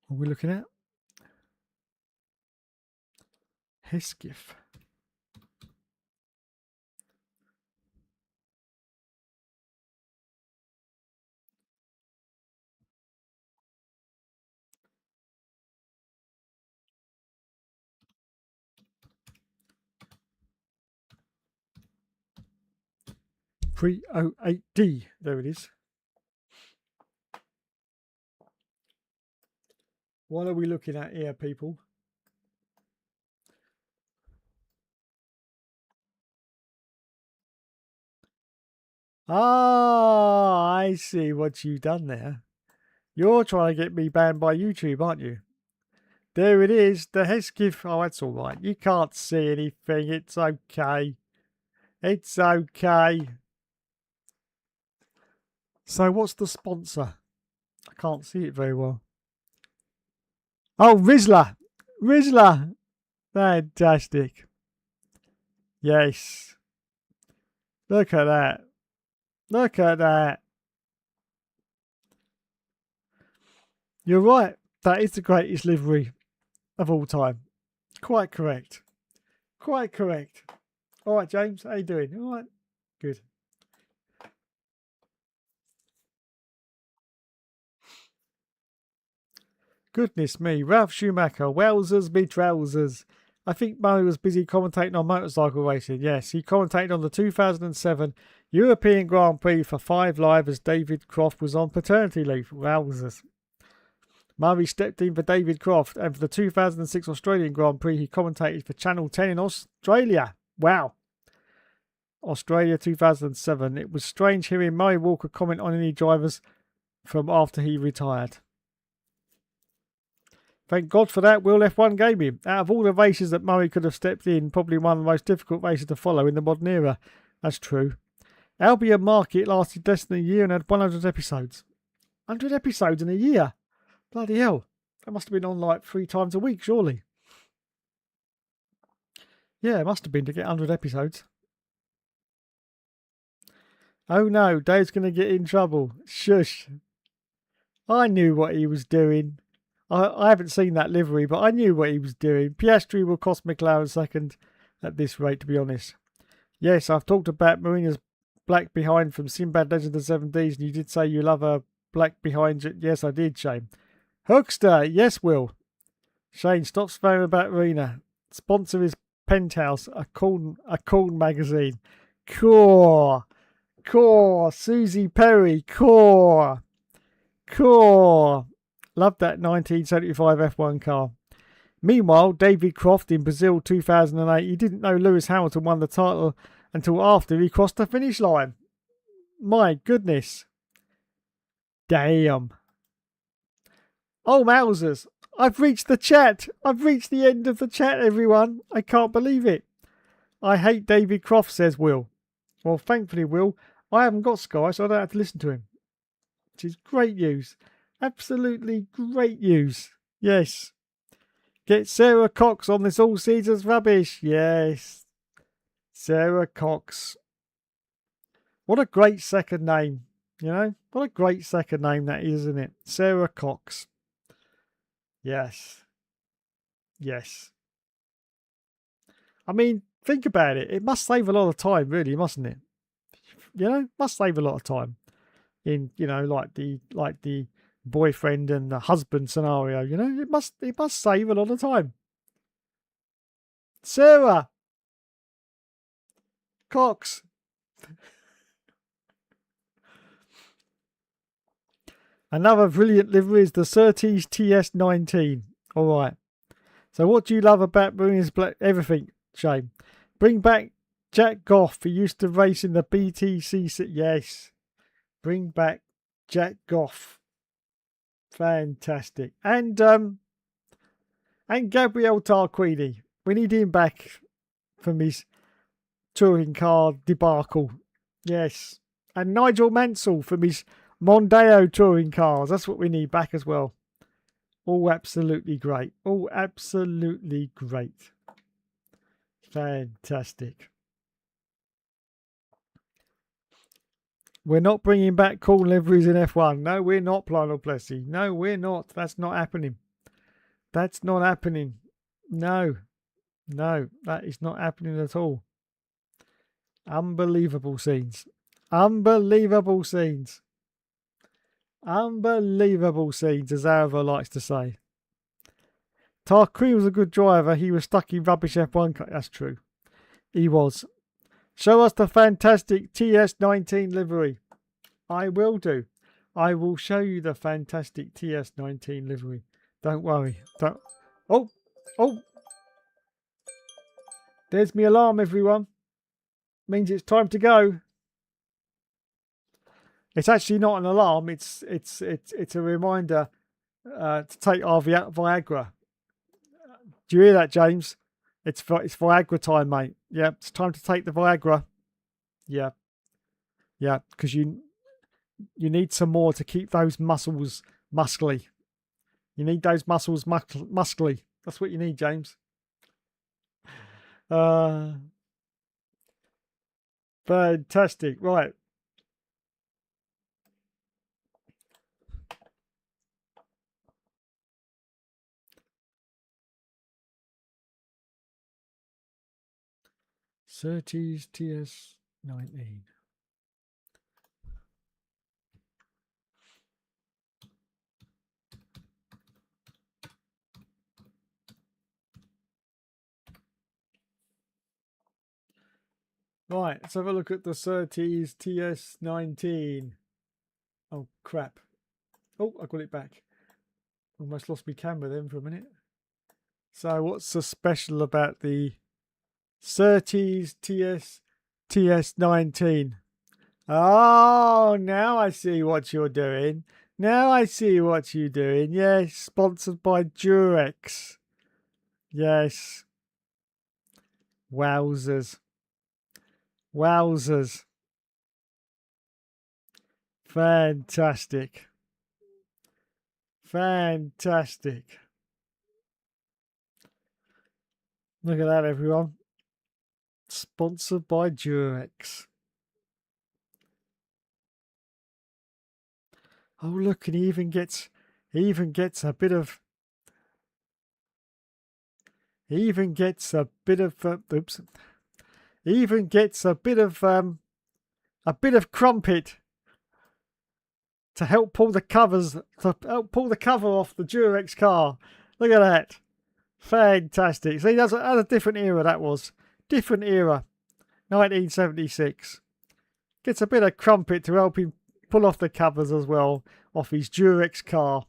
What are we looking at? Hesketh. .308D. There it is. What are we looking at here, people? Ah, I see what you've done there. You're trying to get me banned by YouTube, aren't you? There it is, the Hesketh. Oh, that's all right. You can't see anything. It's okay. It's okay. So what's the sponsor? I can't see it very well. Oh, Rizzler. Rizzler. Fantastic. Yes. Look at that. Look at that. You're right. That is the greatest livery of all time. Quite correct. Quite correct. All right, James. How you doing? All right. Good. Goodness me. Ralph Schumacher. Wowzers me trousers. I think Murray was busy commentating on motorcycle racing. Yes, he commentated on the 2007 European Grand Prix for 5 Live as David Croft was on paternity leave. Wowzers. Murray stepped in for David Croft, and for the 2006 Australian Grand Prix, he commentated for Channel 10 in Australia. Wow. Australia 2007. It was strange hearing Murray Walker comment on any drivers from after he retired. Thank God for that. Will F1 Gaming. Out of all the races that Murray could have stepped in, probably one of the most difficult races to follow in the modern era. That's true. Albion Market lasted less than a year and had 100 episodes. 100 episodes in a year? Bloody hell. That must have been on like 3 times a week, surely. Yeah, it must have been to get 100 episodes. Oh no, Dave's going to get in trouble. Shush. I knew what he was doing. I haven't seen that livery, but I knew what he was doing. Piastri will cost McLaren second at this rate, to be honest. Yes, I've talked about Marina's black behind from Sinbad Legend of the 7Ds, and you did say you love her black behind. Yes, I did, Shane. Hookster, yes, Will. Shane, stop spamming about Marina. Sponsor is Penthouse, a corn magazine. Core. Susie Perry, core. Loved that 1975 F1 car. Meanwhile, David Croft in Brazil 2008, he didn't know Lewis Hamilton won the title until after he crossed the finish line. My goodness. Damn. Oh, Mausers. I've reached the chat. I've reached the end of the chat, everyone. I can't believe it. I hate David Croft, says Will. Well, thankfully, Will, I haven't got Sky, so I don't have to listen to him. Which is great news. Absolutely great news. Yes. Get Sarah Cox on this all season's rubbish. Yes. Sarah Cox. What a great second name. You know? What a great second name that is, isn't it? Sarah Cox. Yes. Yes. I mean, think about it. It must save a lot of time, really, mustn't it? You know, must save a lot of time in, you know, like the boyfriend and the husband scenario. You know, it must save a lot of time. Sarah Cox. Another brilliant livery is the Surtees TS19. All right. So what do you love about Williams Black? Everything, Shane. Bring back Jack Goff, who used to race in the BTC. Yes. Bring back Jack Goff. Fantastic. And Gabriel Tarquini. We need him back from his touring car debacle. Yes. And Nigel Mansell from his Mondeo touring cars. That's what we need back as well. All absolutely great. All absolutely great. Fantastic. We're not bringing back cool liveries in F1. No, we're not, Lionel Plessy. No, we're not. That's not happening. That's not happening. No. No, that is not happening at all. Unbelievable scenes. Unbelievable scenes. Unbelievable scenes, as Arava likes to say. Tarquin was a good driver. He was stuck in rubbish F1 car. That's true. He was. Show us the fantastic TS19 livery. I will do. I will show you the fantastic TS19 livery. Don't worry. Don't. Oh. Oh. There's my alarm, everyone. Means it's time to go. It's actually not an alarm. It's a reminder to take our Viagra. Do you hear that, James? It's Viagra time, mate. Yeah, it's time to take the Viagra. Yeah, yeah, because you need some more to keep those muscles muscly. You need those muscles muscly. That's what you need, James. Fantastic. Right. Surtees TS19. Right, let's have a look at the Surtees TS19. Oh, crap. Oh, I got it back. Almost lost my camera then for a minute. So what's so special about the Surtees TS19? Oh, now I see what you're doing. Now I see what you're doing. Yes, sponsored by Durex. Yes. Wowzers. Wowzers. Fantastic. Fantastic. Look at that, everyone. Sponsored by Durex. Oh, look, and he even gets a bit of oops. He even gets a bit of crumpet to help pull the cover off the Durex car. Look at that. Fantastic. See, that's a different era, that was. Different era. 1976. Gets a bit of crumpet to help him pull off the covers as well, off his Durex car.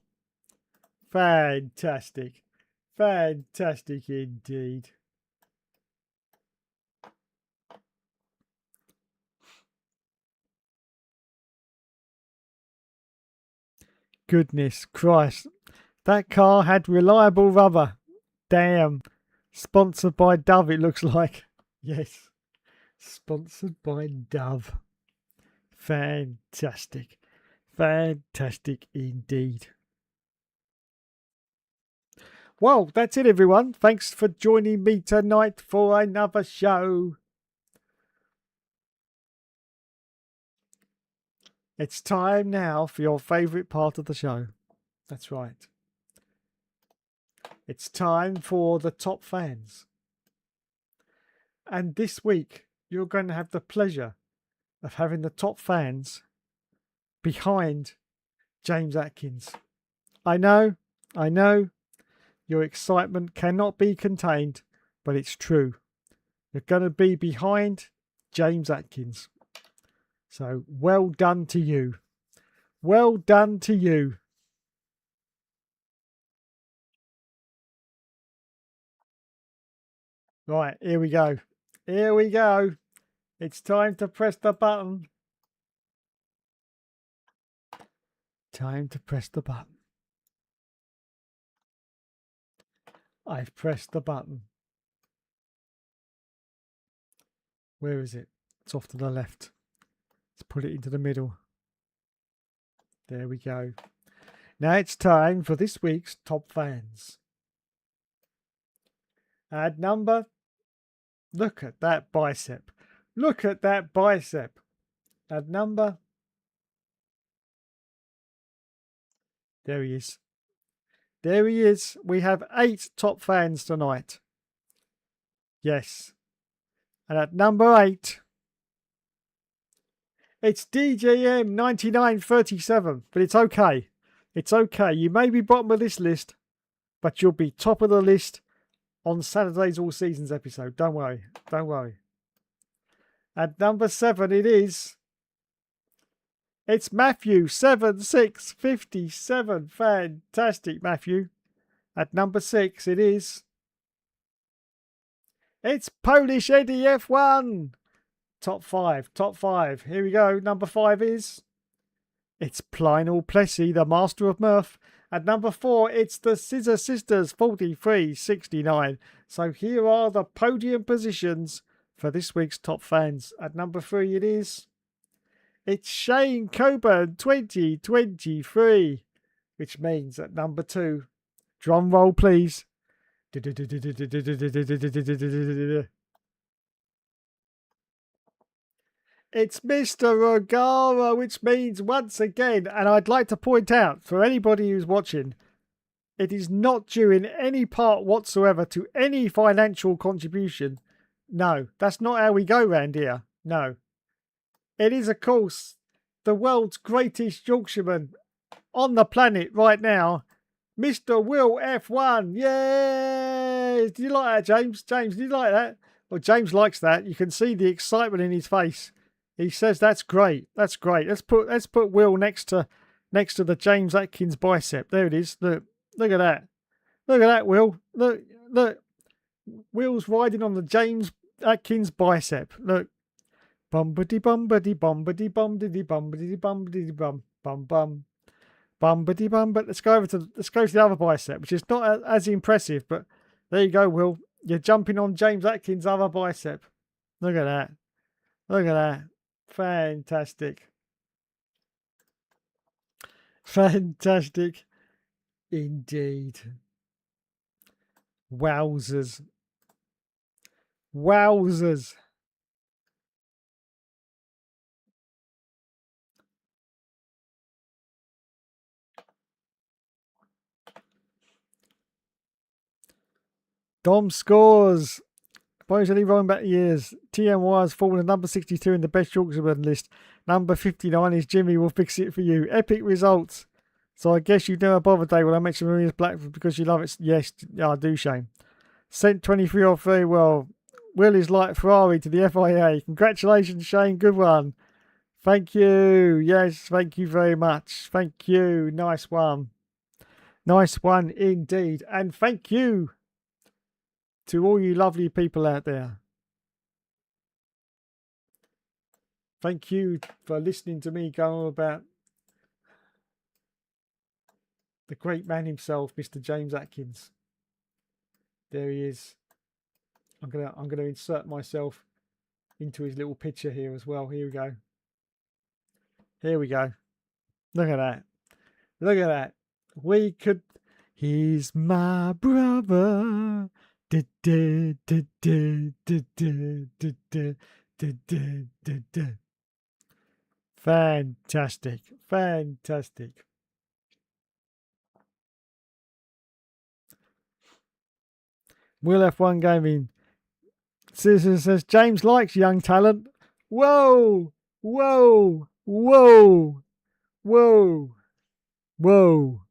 Fantastic. Fantastic indeed. Goodness Christ. That car had reliable rubber. Damn. Sponsored by Dove, it looks like. Yes. Sponsored by Dove. Fantastic. Fantastic indeed. Well, that's it, everyone. Thanks for joining me tonight for another show. It's time now for your favourite part of the show. That's right. It's time for the top fans. And this week, you're going to have the pleasure of having the top fans behind James Atkins. I know, your excitement cannot be contained, but it's true. You're going to be behind James Atkins. So well done to you. Well done to you. Right, here we go. Here we go. It's time to press the button. Time to press the button. I've pressed the button. Where is it? It's off to the left. Let's put it into the middle. There we go. Now it's time for this week's top fans. Add number. Look at that bicep. Look at that bicep. Add number. There he is. There he is. We have 8 top fans tonight. Yes. And at number 8, it's DJM 9937. But it's okay. It's okay. You may be bottom of this list, but you'll be top of the list on Saturday's All Seasons episode. Don't worry. Don't worry. At number 7, it's Matthew 7657. Fantastic, Matthew. At number 6, it's Polish Eddie F1. Top 5. Here we go. Number 5 it's Plynal Plessy, the master of mirth. At number 4, it's the Scissor Sisters 4369. So here are the podium positions for this week's top fans. At number 3, it's Shane Coburn 2023, which means at number 2, drum roll please. It's Mr. Ogara, which means once again, and I'd like to point out for anybody who's watching, it is not due in any part whatsoever to any financial contribution. No, that's not how we go round here. No. It is, of course, the world's greatest Yorkshireman on the planet right now, Mr. Will F1. Yay! Did you like that, James? James, did you like that? Well, James likes that. You can see the excitement in his face. He says that's great. That's great. Let's put Will next to the James Atkins bicep. There it is. Look at that. Look at that, Will. Look. Will's riding on the James Atkins bicep. Look. Bumbity bumbity bumbity bumbity bumbity bumbity bum bum bum bumbity bum. But let's go to the other bicep, which is not as impressive. But there you go, Will. You're jumping on James Atkins' other bicep. Look at that. Look at that. Fantastic. Fantastic indeed. Wowzers. Wowzers. Dom scores. Boys only rolling back years. TMY has fallen to number 62 in the best Yorkshireman list. Number 59 is Jimmy. Will fix it for you. Epic results. So I guess you've never bothered, Dave, when I mentioned Maria's Blackford because you love it. Yes, I do, Shane. Sent 23 off very well. Will is like Ferrari to the FIA. Congratulations, Shane. Good one. Thank you. Yes, thank you very much. Thank you. Nice one. Nice one indeed. And thank you to all you lovely people out there. Thank you for listening to me go on about the great man himself, Mr. James Atkins. There he is. I'm gonna insert myself into his little picture here as well. Here we go. Here we go. Look at that. Look at that. We could. He's my brother. Fantastic. Fantastic. Will F1 Gaming Citizen says James likes young talent. Whoa, whoa, whoa, whoa, whoa,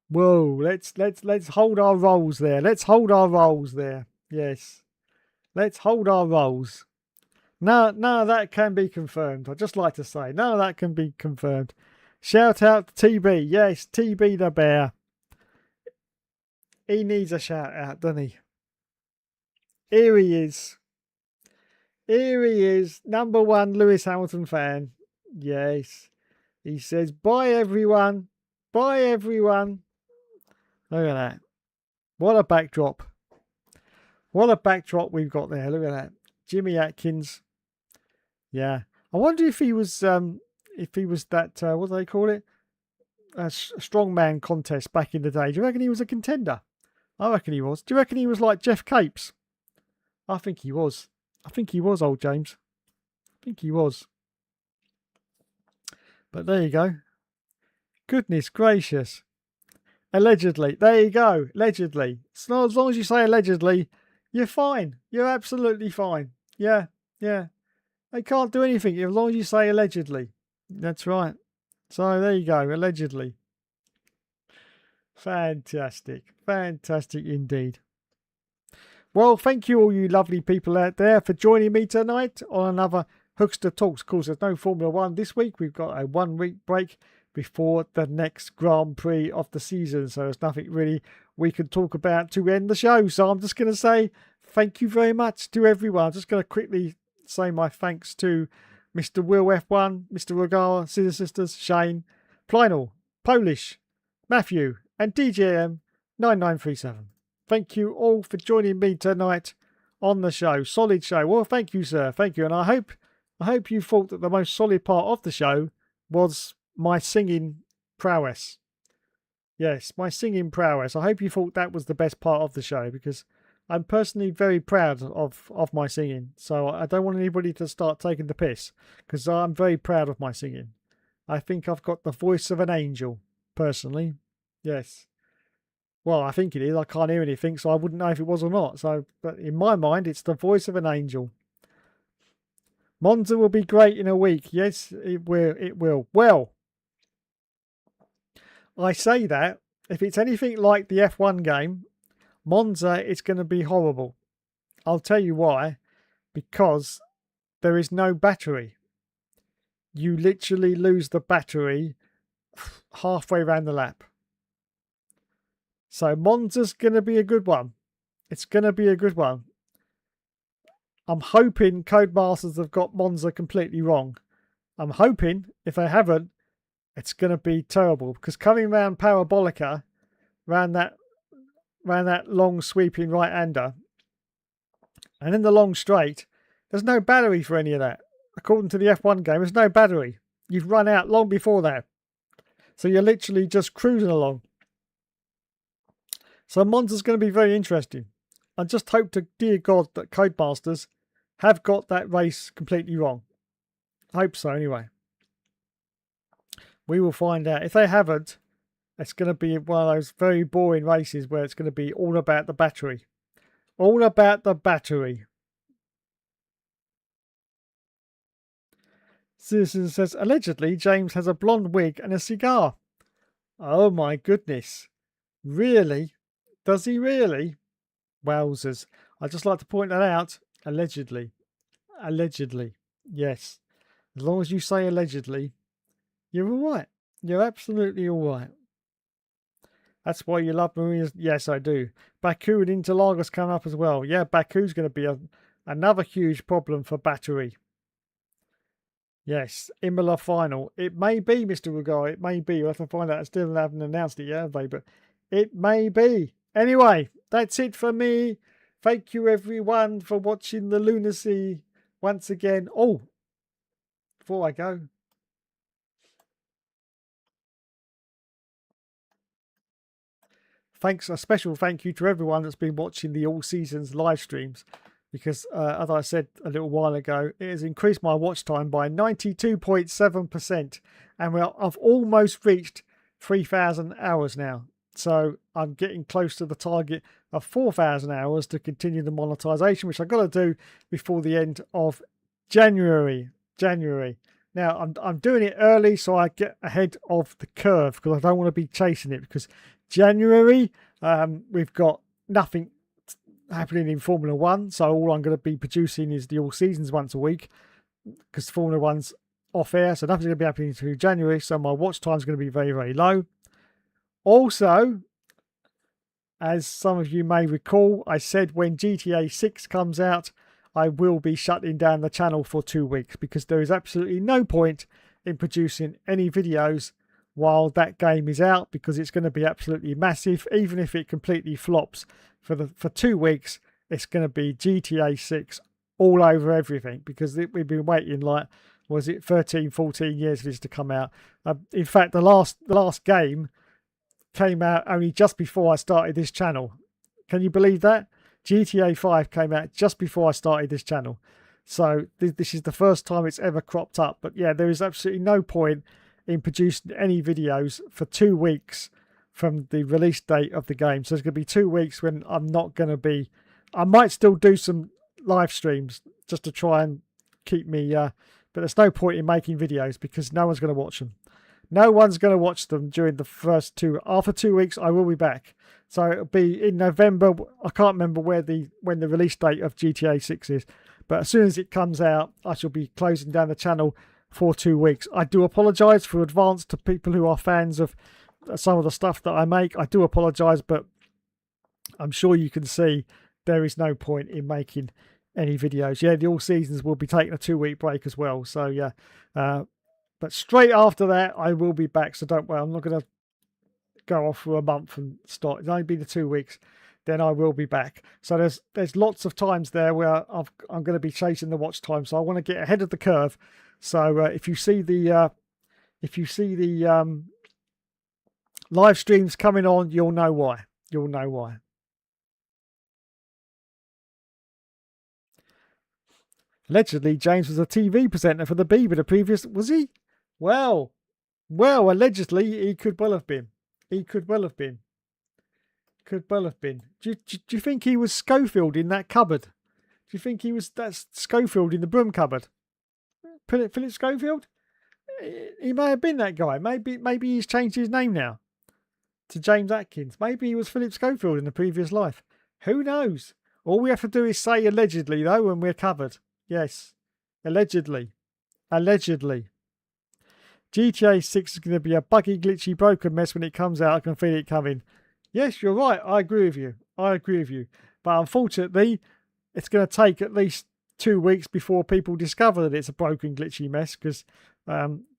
whoa. Let's hold our rolls there. Let's hold our rolls there. Yes, let's hold our rolls. None of that can be confirmed. I'd just like to say none of that can be confirmed. Shout out to TB. Yes, TB the bear. He needs a shout out, doesn't he? Here he is. Here he is, number one Lewis Hamilton fan. Yes. He says, bye everyone. Bye everyone. Look at that. What a backdrop. What a backdrop we've got there. Look at that. Jimmy Atkins. Yeah. I wonder if he was that, what do they call it? A strongman contest back in the day. Do you reckon he was a contender? I reckon he was. Do you reckon he was like Jeff Capes? I think he was. I think he was, old James. I think he was. But there you go. Goodness gracious. Allegedly. There you go. Allegedly. So as long as you say allegedly, you're fine. You're absolutely fine. Yeah. Yeah. They can't do anything as long as you say allegedly. That's right. So there you go. Allegedly. Fantastic. Fantastic indeed. Well, thank you all you lovely people out there for joining me tonight on another Hookster Talks. Of course, there's no Formula One this week. We've got a 1 week break before the next Grand Prix of the season. So there's nothing really we can talk about to end the show. So I'm just going to say thank you very much to everyone. I'm just going to quickly say my thanks to Mr. Will F1, Mr. Regara, Scissor Sisters, Shane, Plynal, Polish, Matthew, and DJM 9937. Thank you all for joining me tonight on the show. Solid show. Well, thank you, sir. Thank you. And I hope you thought that the most solid part of the show was my singing prowess. Yes, my singing prowess. I hope you thought that was the best part of the show, because I'm personally very proud of my singing. So I don't want anybody to start taking the piss, because I'm very proud of my singing. I think I've got the voice of an angel, personally. Yes. Well, I think it is. I can't hear anything, so I wouldn't know if it was or not. So, but in my mind, it's the voice of an angel. Monza will be great in a week. Yes, it will. It will. Well, I say that if it's anything like the F1 game, Monza, it's going to be horrible. I'll tell you why. Because there is no battery. You literally lose the battery halfway around the lap. So Monza's going to be a good one. It's going to be a good one. I'm hoping Codemasters have got Monza completely wrong. I'm hoping, if they haven't, it's going to be terrible. Because coming around Parabolica, around that long sweeping right-hander, and in the long straight, there's no battery for any of that. According to the F1 game, there's no battery. You've run out long before that. So you're literally just cruising along. So Monza's going to be very interesting. I just hope to dear God that Codemasters have got that race completely wrong. I hope so anyway. We will find out. If they haven't, it's going to be one of those very boring races where it's going to be all about the battery. All about the battery. Citizen says, allegedly, James has a blonde wig and a cigar. Oh my goodness. Really? Does he really? Wowzers. I'd just like to point that out. Allegedly. Allegedly. Yes. As long as you say allegedly, you're all right. You're absolutely all right. That's why you love Marinas. Yes, I do. Baku and Interlagos come up as well. Yeah, Baku's going to be another huge problem for battery. Yes, Imola final. It may be, Mr. Rugai. It may be. We'll have to find out. I still haven't announced it yet, have they? But it may be. Anyway, that's it for me. Thank you, everyone, for watching the lunacy once again. Oh, before I go, a special thank you to everyone that's been watching the All Seasons live streams, because as I said a little while ago, it has increased my watch time by 92.7%, and I've almost reached 3,000 hours now. So I'm getting close to the target of 4,000 hours to continue the monetization, which I've got to do before the end of January. Now, I'm doing it early so I get ahead of the curve because I don't want to be chasing it, because January, we've got nothing happening in Formula One. So all I'm going to be producing is the all seasons once a week, because Formula One's off air. So nothing's going to be happening through January. So my watch time is going to be very, very low. Also, as some of you may recall, I said when GTA 6 comes out, I will be shutting down the channel for 2 weeks, because there is absolutely no point in producing any videos while that game is out, because it's going to be absolutely massive. Even if it completely flops for 2 weeks, it's going to be GTA 6 all over everything, because we've been waiting, like, was it 13, 14 years for this to come out? In fact, the last game came out only just before I started this channel. Can you believe that? GTA 5 came out just before I started this channel. So this is the first time it's ever cropped up. But yeah, there is absolutely no point in producing any videos for 2 weeks from the release date of the game. So there's going to be 2 weeks when I'm not going to be... I might still do some live streams just to try and keep me... but there's no point in making videos because no one's going to watch them. No one's going to watch them during the first 2. After 2 weeks, I will be back. So it'll be in November. I can't remember when the release date of GTA 6 is. But as soon as it comes out, I shall be closing down the channel for 2 weeks. I do apologise for advance to people who are fans of some of the stuff that I make. I do apologise, but I'm sure you can see there is no point in making any videos. Yeah, the all seasons will be taking a 2-week break as well. So yeah, but straight after that, I will be back. So don't worry, I'm not going to go off for a month and start. It's only been the 2 weeks, then I will be back. So there's lots of times there where I'm going to be chasing the watch time. So I want to get ahead of the curve. So if you see the live streams coming on, you'll know why. You'll know why. Allegedly, James was a TV presenter for the Beaver the previous... Was he? Well, allegedly, he could well have been. He could well have been. Could well have been. Do you think he was Schofield in that cupboard? Do you think he was that Schofield in the broom cupboard? Philip Schofield? He may have been that guy. Maybe he's changed his name now to James Atkins. Maybe he was Philip Schofield in the previous life. Who knows? All we have to do is say allegedly, though, and we're covered. Yes. Allegedly. Allegedly. GTA 6 is going to be a buggy, glitchy, broken mess when it comes out. I can feel it coming. Yes, you're right. I agree with you. But unfortunately, it's going to take at least 2 weeks before people discover that it's a broken, glitchy mess, because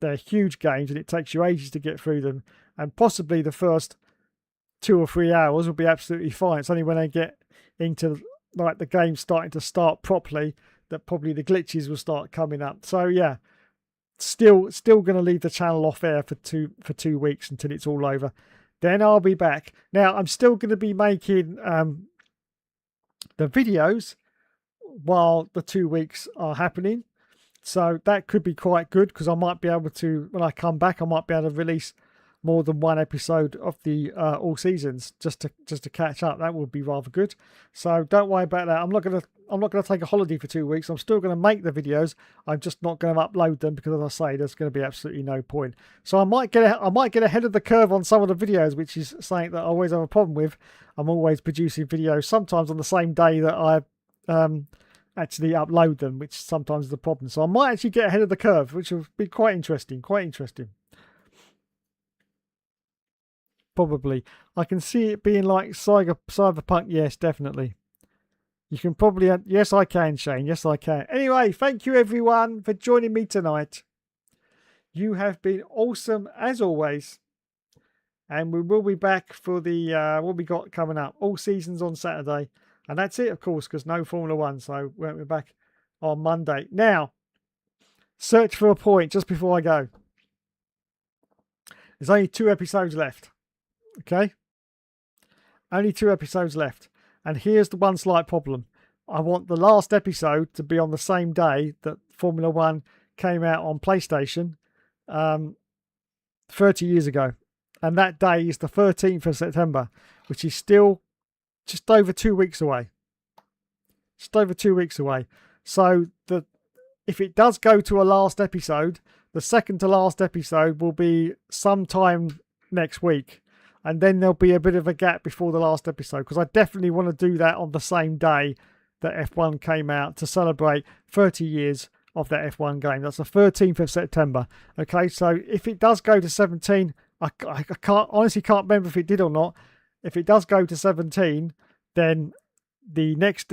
they're huge games and it takes you ages to get through them. And possibly the first 2 or 3 hours will be absolutely fine. It's only when they get into like the game starting to start properly that probably the glitches will start coming up. So yeah, still going to leave the channel off air for 2 weeks until it's all over. Then I'll be back. Now I'm still going to be making the videos while the 2 weeks are happening. So that could be quite good, because I might be able to, when I come back, I might be able to release more than one episode of the all seasons just to catch up. That would be rather good. So don't worry about that. I'm not gonna take a holiday for 2 weeks. I'm still going to make the videos. I'm just not going to upload them because, as I say, there's going to be absolutely no point. So I might get ahead of the curve on some of the videos, which is something that I always have a problem with. I'm always producing videos sometimes on the same day that I actually upload them, which sometimes is a problem. So I might actually get ahead of the curve, which will be quite interesting. Probably. I can see it being like cyberpunk. Yes, definitely. You can probably... Yes, I can, Shane. Yes, I can. Anyway, thank you, everyone, for joining me tonight. You have been awesome, as always. And we will be back for the... what we got coming up. All seasons on Saturday. And that's it, of course, because no Formula 1. So we'll be back on Monday. Now, search for a point just before I go. There's only 2 episodes left. Okay, only 2 episodes left, and here's the one slight problem. I want the last episode to be on the same day that Formula 1 came out on PlayStation 30 years ago, and that day is the 13th of September, which is still just over 2 weeks away. Just over 2 weeks away. So if it does go to a last episode, the second to last episode will be sometime next week. And then there'll be a bit of a gap before the last episode, because I definitely want to do that on the same day that F1 came out to celebrate 30 years of that F1 game. That's the 13th of September. Okay, so if it does go to 17, I honestly can't remember if it did or not. If it does go to 17, then the next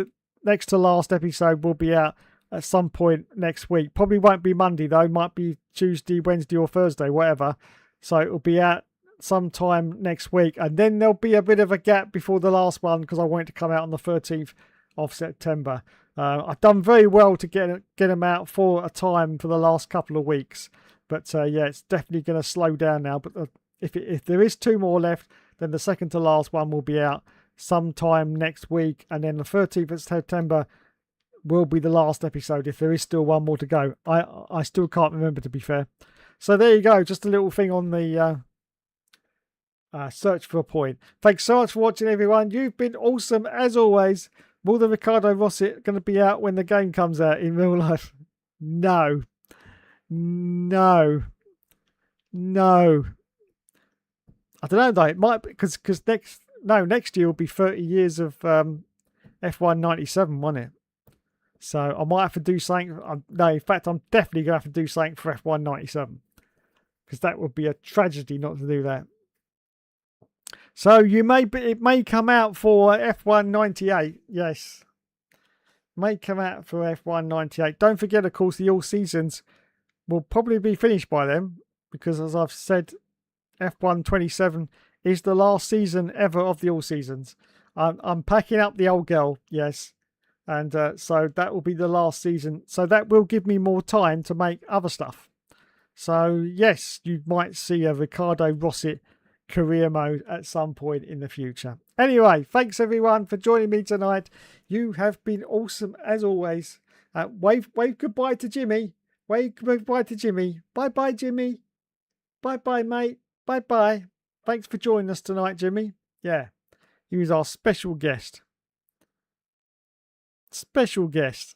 to last episode will be out at some point next week. Probably won't be Monday though. Might be Tuesday, Wednesday or Thursday, whatever. So it'll be out sometime next week. And then there'll be a bit of a gap before the last one, because I want it to come out on the 13th of September. I've done very well to get them out for a time for the last couple of weeks. But yeah, it's definitely going to slow down now. But if there is 2 more left, then the second to last one will be out sometime next week. And then the 13th of September will be the last episode, if there is still 1 more to go. I still can't remember, to be fair. So there you go. Just a little thing on the search for a point. Thanks so much for watching, everyone. You've been awesome as always. Will the Ricardo Rosset going to be out when the game comes out in real life? No. I don't know though. It might be because next year will be 30 years of F1 97, won't it? So I might have to do something. No, in fact, I'm definitely going to have to do something for F1 97, because that would be a tragedy not to do that. So it may come out for F1 98. Yes, may come out for F1 98. Don't forget, of course, the all seasons will probably be finished by then, because as I've said, F1 27 is the last season ever of the all seasons. I'm packing up the old girl, yes, and so that will be the last season. So that will give me more time to make other stuff. So yes, you might see a Ricardo Rosset career mode at some point in the future. Anyway, thanks everyone for joining me tonight. You have been awesome as always. Wave goodbye to Jimmy. Wave goodbye to Jimmy. Bye Jimmy. Bye mate. Bye. Thanks for joining us tonight, Jimmy. Yeah, he was our special guest. Special guest.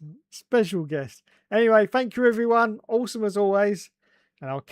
Anyway, thank you everyone. Awesome as always. And I'll catch